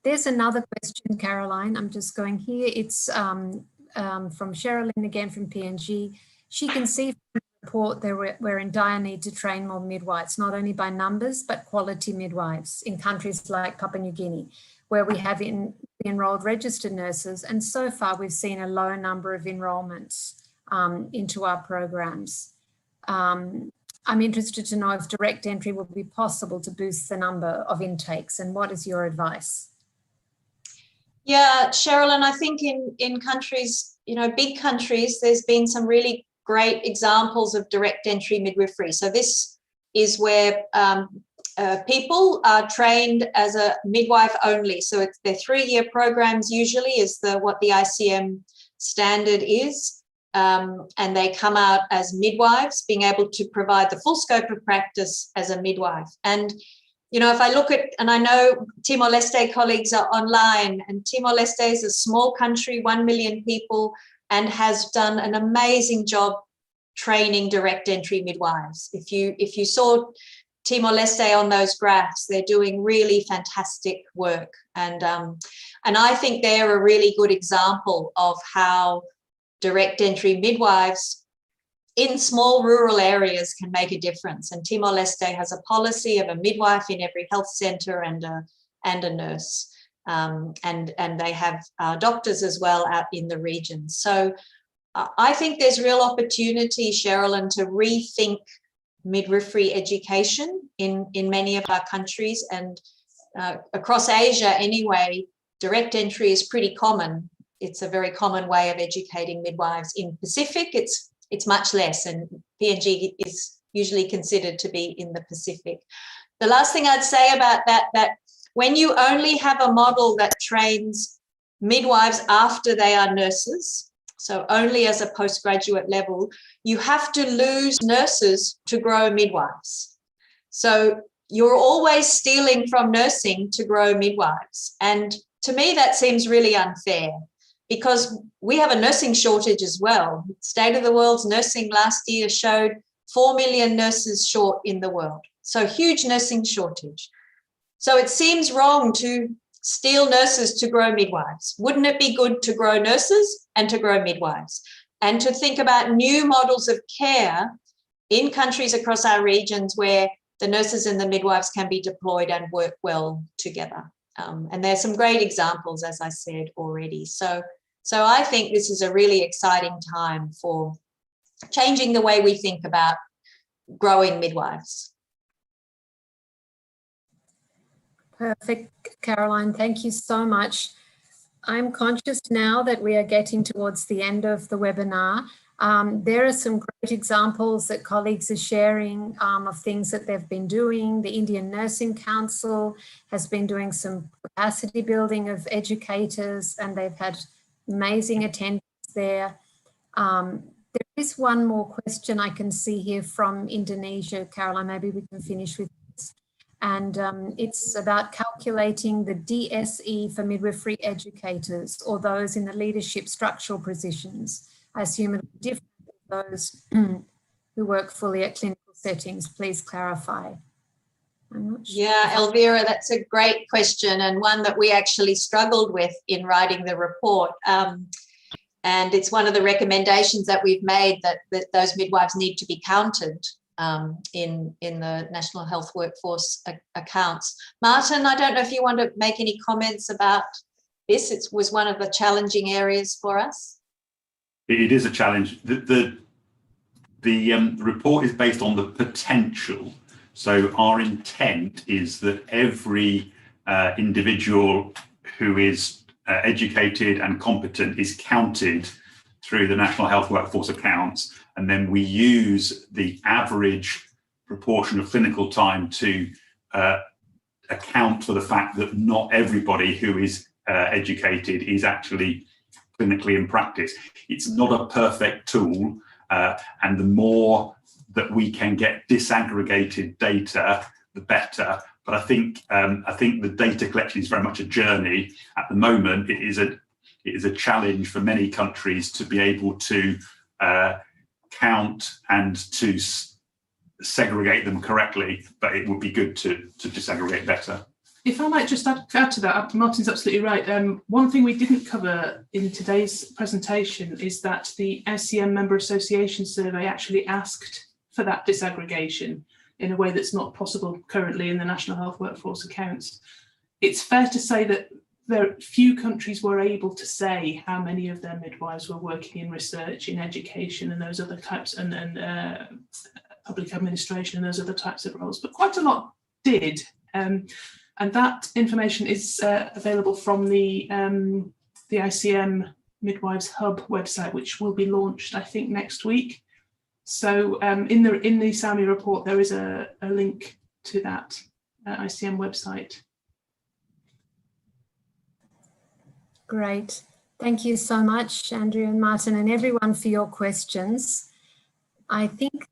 There's another question, Caroline. I'm just going here. It's from Sherilyn again from PNG. She can see from the report that we're in dire need to train more midwives, not only by numbers, but quality midwives in countries like Papua New Guinea, where we have enrolled registered nurses. And so far, we've seen a low number of enrollments into our programs. I'm interested to know if direct entry will be possible to boost the number of intakes, and what is your advice? Yeah, Sherilyn, I think in countries, big countries, there's been some really great examples of direct entry midwifery. So this is where people are trained as a midwife only. So it's their 3-year programs usually is what the ICM standard is. And they come out as midwives, being able to provide the full scope of practice as a midwife. And, if I look at, and I know Timor-Leste colleagues are online, and Timor-Leste is a small country, 1 million people, and has done an amazing job training direct entry midwives. If you saw Timor-Leste on those graphs, they're doing really fantastic work. And I think they're a really good example of how direct entry midwives in small rural areas can make a difference. And Timor-Leste has a policy of a midwife in every health centre and a nurse. And they have doctors as well out in the region. So I think there's real opportunity, Sherilyn, to rethink midwifery education in many of our countries, and across Asia anyway, direct entry is pretty common. It's a very common way of educating midwives. In Pacific, it's much less, and PNG is usually considered to be in the Pacific. The last thing I'd say about that when you only have a model that trains midwives after they are nurses, so only as a postgraduate level, you have to lose nurses to grow midwives. So you're always stealing from nursing to grow midwives. And to me, that seems really unfair, because we have a nursing shortage as well. State of the World's Nursing last year showed 4 million nurses short in the world. So huge nursing shortage. So it seems wrong to steal nurses to grow midwives. Wouldn't it be good to grow nurses and to grow midwives, and to think about new models of care in countries across our regions where the nurses and the midwives can be deployed and work well together? And there's some great examples, as I said already. So I think this is a really exciting time for changing the way we think about growing midwives. Perfect, Caroline. Thank you so much. I'm conscious now that we are getting towards the end of the webinar. There are some great examples that colleagues are sharing of things that they've been doing. The Indian Nursing Council has been doing some capacity building of educators, and they've had amazing attendance there. There is one more question I can see here from Indonesia. Caroline, maybe we can finish with this. And it's about calculating the DSE for midwifery educators or those in the leadership structural positions. I assume it'll be different from those who work fully at clinical settings. Please clarify. I'm not sure. Yeah, Elvira, that's a great question, and one that we actually struggled with in writing the report. And it's one of the recommendations that we've made, that those midwives need to be counted in the National Health Workforce accounts. Martin, I don't know if you want to make any comments about this. It was one of the challenging areas for us. It is a challenge. The report is based on the potential. So our intent is that every individual who is educated and competent is counted through the National Health Workforce accounts, and then we use the average proportion of clinical time to account for the fact that not everybody who is educated is actually clinically in practice. It's not a perfect tool, and the more that we can get disaggregated data, the better. But I think the data collection is very much a journey. At the moment, it is a challenge for many countries to be able to count and to segregate them correctly, but it would be good to disaggregate better. If I might just add to that, Martin's absolutely right. One thing we didn't cover in today's presentation is that the SCM Member Association survey actually asked for that disaggregation in a way that's not possible currently in the National Health Workforce accounts. It's fair to say that few countries were able to say how many of their midwives were working in research, in education, and those other types, and public administration and those other types of roles, but quite a lot did. And that information is available from the ICM Midwives Hub website, which will be launched, I think, next week. So in the SoWMy report, there is a link to that ICM website. Great. Thank you so much, Andrea and Martin, and everyone for your questions. I think,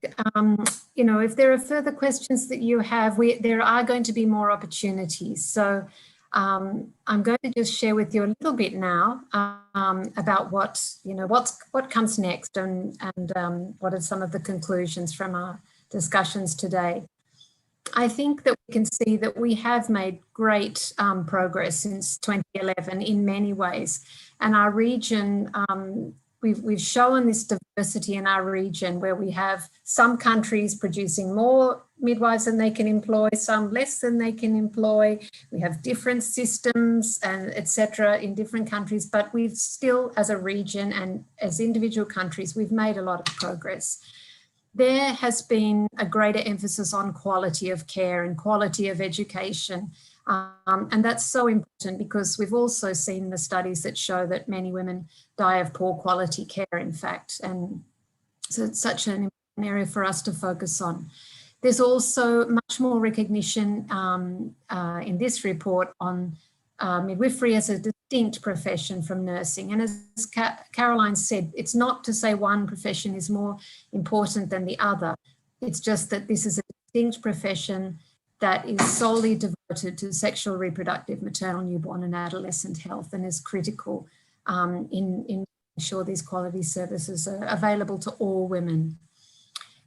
you know, if there are further questions that you have, there are going to be more opportunities. So I'm going to just share with you a little bit now about what comes next and what are some of the conclusions from our discussions today. I think that we can see that we have made great progress since 2011 in many ways, and our region, we've shown this diversity in our region where we have some countries producing more midwives than they can employ, some less than they can employ. We have different systems and etc. in different countries, but we've still, as a region and as individual countries, we've made a lot of progress. There has been a greater emphasis on quality of care and quality of education. And that's so important because we've also seen the studies that show that many women die of poor quality care, in fact. And so it's such an important area for us to focus on. There's also much more recognition in this report on midwifery as a distinct profession from nursing. And as Caroline said, it's not to say one profession is more important than the other. It's just that this is a distinct profession that is solely devoted to sexual, reproductive, maternal, newborn and adolescent health and is critical in making sure these quality services are available to all women.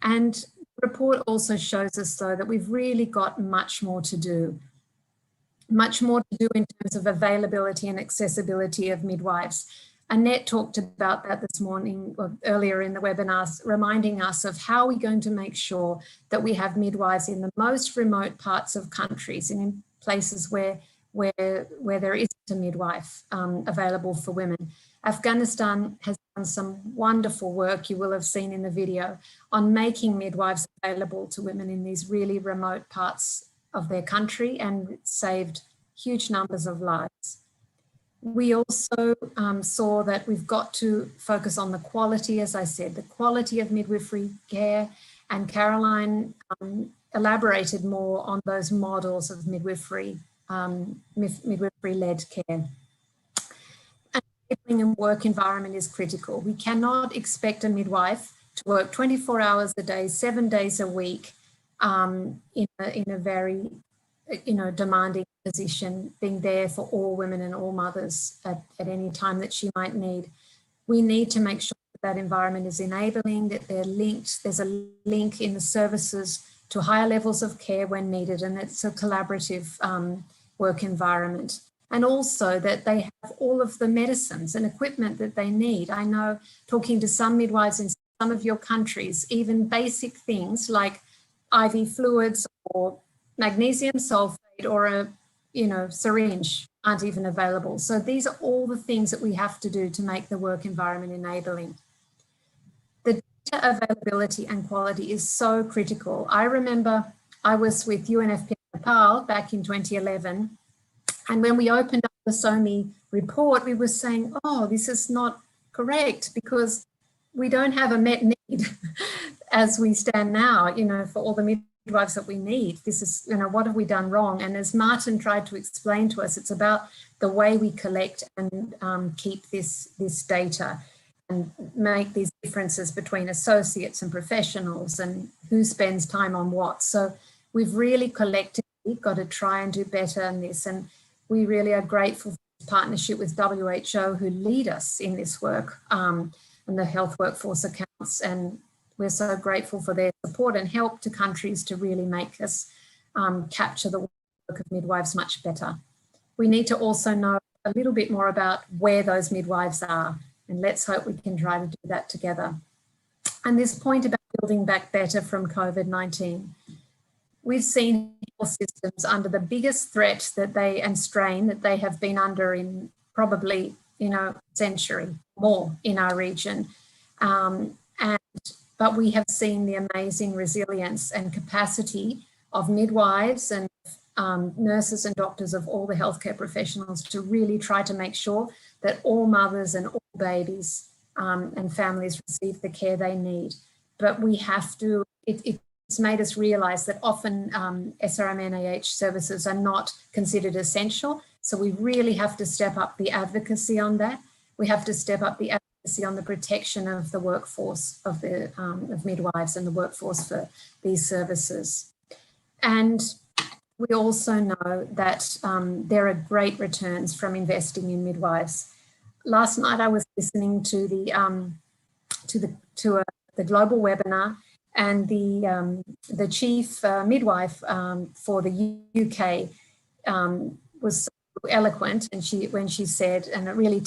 And the report also shows us, though, that we've really got much more to do in terms of availability and accessibility of midwives. Annette talked about that this morning or earlier in the webinar, reminding us of how we're going to make sure that we have midwives in the most remote parts of countries and in places where there isn't a midwife available for women. Afghanistan has done some wonderful work, you will have seen in the video, on making midwives available to women in these really remote parts of their country, and saved huge numbers of lives. We also saw that we've got to focus on the quality, as I said, the quality of midwifery care, and Caroline elaborated more on those models of midwifery, midwifery-led care. And the work environment is critical. We cannot expect a midwife to work 24 hours a day, 7 days a week in a very demanding position, being there for all women and all mothers at any time that she might need. We need to make sure that environment is enabling, that they're linked, there's a link in the services to higher levels of care when needed, and it's a collaborative work environment. And also that they have all of the medicines and equipment that they need. I know, talking to some midwives in some of your countries, even basic things like IV fluids or magnesium sulfate or a syringe aren't even available. So these are all the things that we have to do to make the work environment enabling. The data availability and quality is so critical. I remember I was with UNFPA Nepal back in 2011, and when we opened up the SoWMy report, we were saying, oh, this is not correct because we don't have a met need as we stand now, for all the midwives that we need. This is, what have we done wrong? And as Martin tried to explain to us, it's about the way we collect and keep this data and make these differences between associates and professionals and who spends time on what. So we've really collectively got to try and do better in this. And we really are grateful for this partnership with WHO, who lead us in this work and the health workforce accounts. And we're so grateful for their support and help to countries to really make us capture the work of midwives much better. We need to also know a little bit more about where those midwives are, and let's hope we can try to do that together. And this point about building back better from COVID-19, we've seen health systems under the biggest threat that and strain that they have been under in probably, a century more in our region. But we have seen the amazing resilience and capacity of midwives and nurses and doctors, of all the healthcare professionals, to really try to make sure that all mothers and all babies and families receive the care they need. But we have to, it's made us realise that often SRM-NAH services are not considered essential. So we really have to step up the advocacy on that. We have to step up the advocacy on the protection of the workforce of midwives and the workforce for these services. And we also know that there are great returns from investing in midwives. Last night I was listening to the global webinar, and the chief midwife for the UK was so eloquent, and when she said, and it really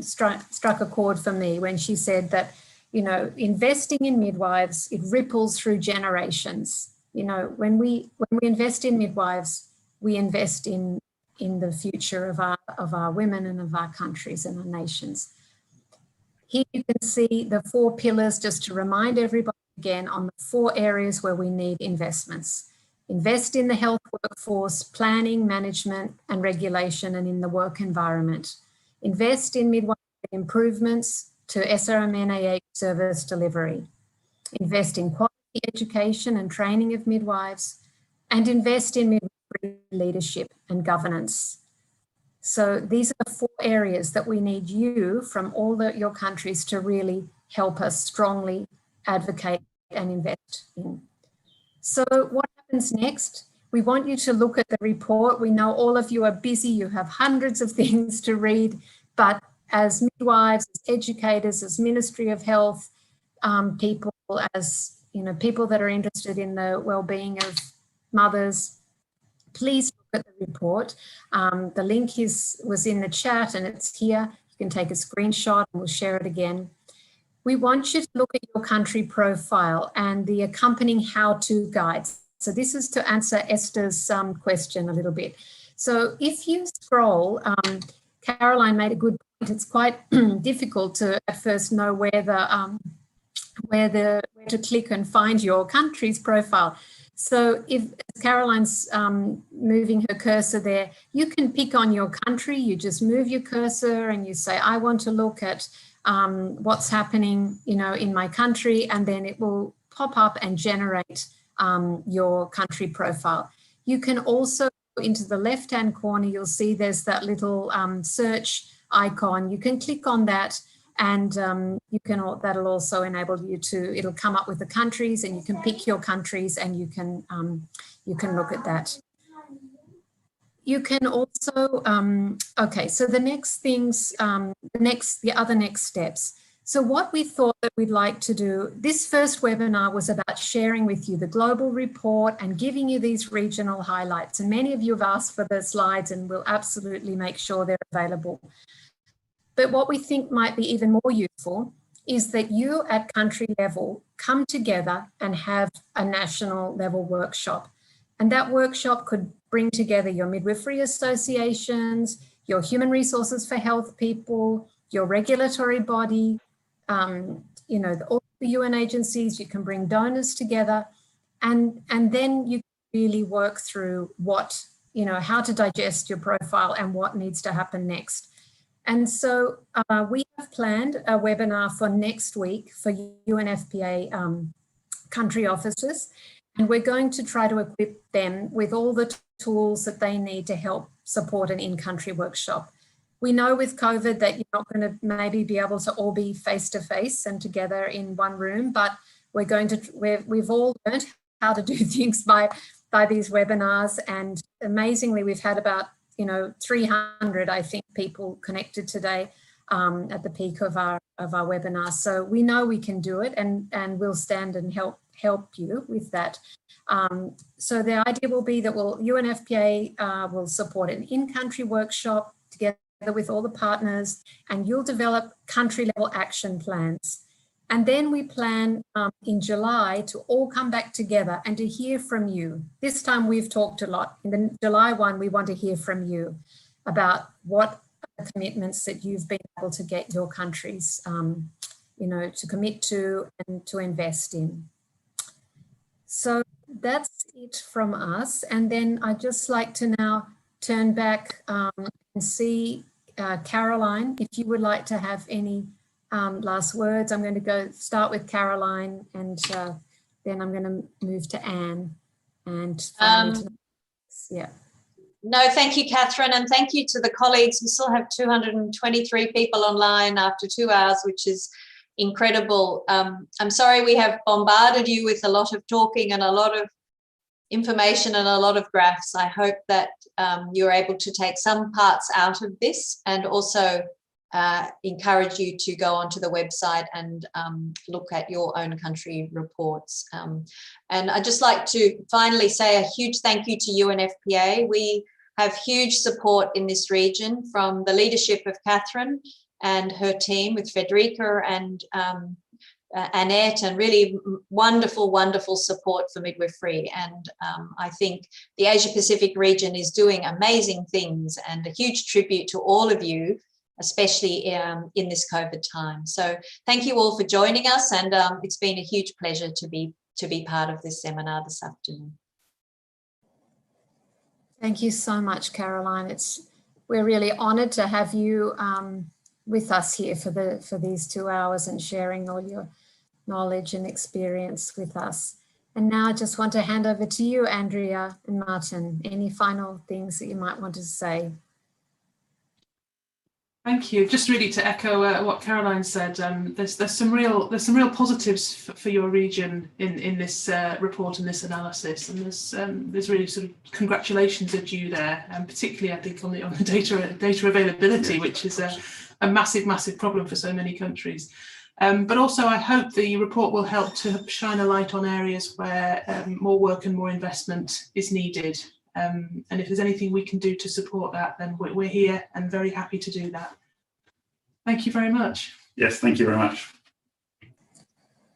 struck a chord for me when she said that, investing in midwives, it ripples through generations. When we invest in midwives, we invest in the future of our women and of our countries and our nations. Here you can see the 4 pillars, just to remind everybody again on the 4 areas where we need investments. Invest in the health workforce, planning, management and regulation, and in the work environment. Invest in midwifery improvements to SRM-NAH service delivery. Invest in quality education and training of midwives, and invest in midwifery leadership and governance. So these are the 4 areas that we need you from all your countries to really help us strongly advocate and invest in. So what happens next? We want you to look at the report. We know all of you are busy. You have hundreds of things to read, but as midwives, as educators, as Ministry of Health people, as people that are interested in the well-being of mothers, please look at the report. The link was in the chat and it's here. You can take a screenshot and we'll share it again. We want you to look at your country profile and the accompanying how-to guides. So this is to answer Esther's question a little bit. So if you scroll, Caroline made a good point. It's quite difficult to at first know where to click and find your country's profile. So if Caroline's moving her cursor there, you can pick on your country. You just move your cursor and you say, I want to look at what's happening, in my country, and then it will pop up and generate your country profile. You can also go into the left-hand corner, you'll see there's that little search icon. You can click on that, and that'll also enable you to, it'll come up with the countries, and you can pick your countries and you can look at that. You can also, okay, so the next things, the other next steps. So what we thought that we'd like to do, this first webinar was about sharing with you the global report and giving you these regional highlights. And many of you have asked for the slides, and we'll absolutely make sure they're available. But what we think might be even more useful is that you at country level come together and have a national level workshop. And that workshop could bring together your midwifery associations, your human resources for health people, your regulatory body, all the UN agencies. You can bring donors together, and then you really work through how to digest your profile and what needs to happen next. And so we have planned a webinar for next week for UNFPA country officers, and we're going to try to equip them with all the tools that they need to help support an in-country workshop. We know with COVID that you're not going to maybe be able to all be face-to-face and together in one room, but we've all learned how to do things by these webinars, and amazingly we've had about 300, I think, people connected today. at the peak of our webinar. So we know we can do it, and we'll stand and help you with that. So the idea will be that UNFPA will support an in-country workshop together with all the partners, and you'll develop country-level action plans. And then we plan in July to all come back together and to hear from you. This time we've talked a lot. In the July one, we want to hear from you about what commitments that you've been able to get your countries, to commit to and to invest in. So that's it from us. And then I'd just like to now turn back and see Caroline, if you would like to have any last words. I'm going to start with Caroline, and then I'm going to move to Anne. And yeah. No, thank you, Catherine, and thank you to the colleagues. We still have 223 people online after 2 hours, which is incredible. I'm sorry we have bombarded you with a lot of talking and a lot of information and a lot of graphs. I hope that you're able to take some parts out of this, and also encourage you to go onto the website and look at your own country reports. And I'd just like to finally say a huge thank you to UNFPA. We have huge support in this region from the leadership of Catherine and her team with Federica and Annette, and really wonderful, wonderful support for midwifery. And I think the Asia Pacific region is doing amazing things, and a huge tribute to all of you, especially in this COVID time. So thank you all for joining us, and it's been a huge pleasure to be part of this seminar this afternoon. Thank you so much, Caroline. We're really honoured to have you with us here for these 2 hours and sharing all your knowledge and experience with us. And now I just want to hand over to you, Andrea and Martin. Any final things that you might want to say? Thank you. Just really to echo what Caroline said, there's some real positives for your region in this report and this analysis, and there's really sort of congratulations are due there, and particularly I think on the data availability, which is a massive problem for so many countries. But also I hope the report will help to shine a light on areas where more work and more investment is needed. And if there's anything we can do to support that, then we're here and very happy to do that. Thank you very much. Yes, thank you very much.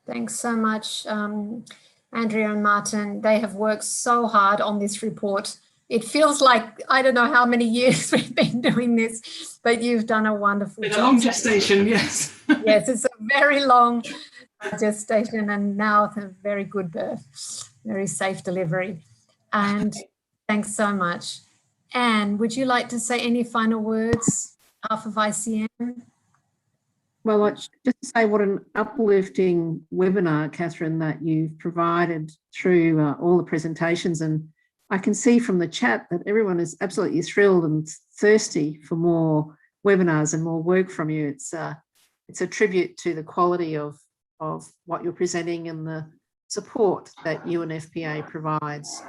Thanks so much, Andrea and Martin. They have worked so hard on this report. It feels like, I don't know how many years we've been doing this, but you've done a wonderful job. A long gestation, yes. Yes, it's a very long gestation, and now it's a very good birth, very safe delivery. And thanks so much. Anne, would you like to say any final words on behalf of ICM? Well, just to say what an uplifting webinar, Catherine, that you've provided through all the presentations. And I can see from the chat that everyone is absolutely thrilled and thirsty for more webinars and more work from you. It's a tribute to the quality of what you're presenting and the support that UNFPA provides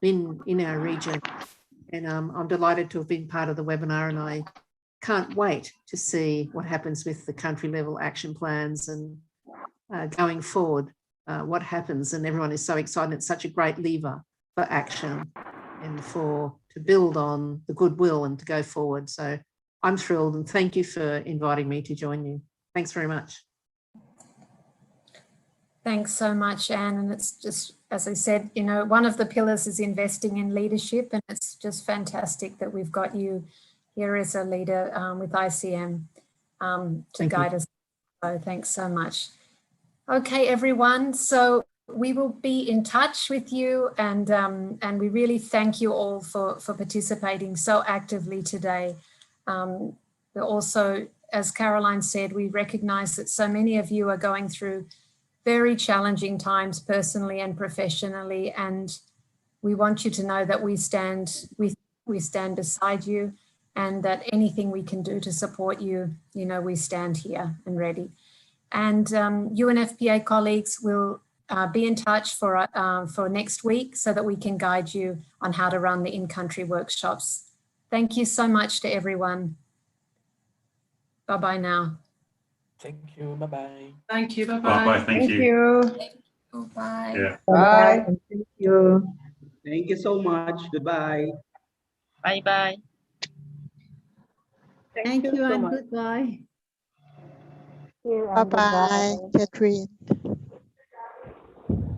in our region. And I'm delighted to have been part of the webinar, and I can't wait to see what happens with the country level action plans and going forward, what happens. And everyone is so excited. It's such a great lever for action and to build on the goodwill and to go forward. So I'm thrilled, and thank you for inviting me to join you. Thanks very much. Thanks so much, Anne. And it's just, as I said, one of the pillars is investing in leadership, and it's just fantastic that we've got you here as a leader with ICM to guide us. So thanks so much. Okay, everyone. So we will be in touch with you, and we really thank you all for participating so actively today. Also, as Caroline said, we recognise that so many of you are going through very challenging times personally and professionally, and we want you to know that we stand beside you, and that anything we can do to support you, we stand here and ready. And UNFPA colleagues will be in touch for next week so that we can guide you on how to run the in-country workshops. Thank you so much to everyone. Bye-bye now. Thank you. Bye-bye. Thank you. Bye-bye. Bye-bye. Thank you. Bye. Yeah. Bye. Thank you. Thank you so much. Goodbye. Bye-bye. Thank you so and much. goodbye. Bye-bye, Catherine.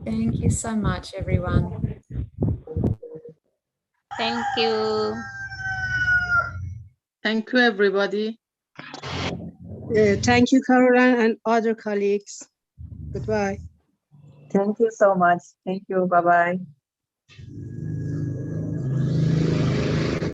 Thank you so much, everyone. Thank you. Thank you, everybody. Thank you, Caroline and other colleagues. Goodbye. Thank you so much. Thank you. Bye-bye.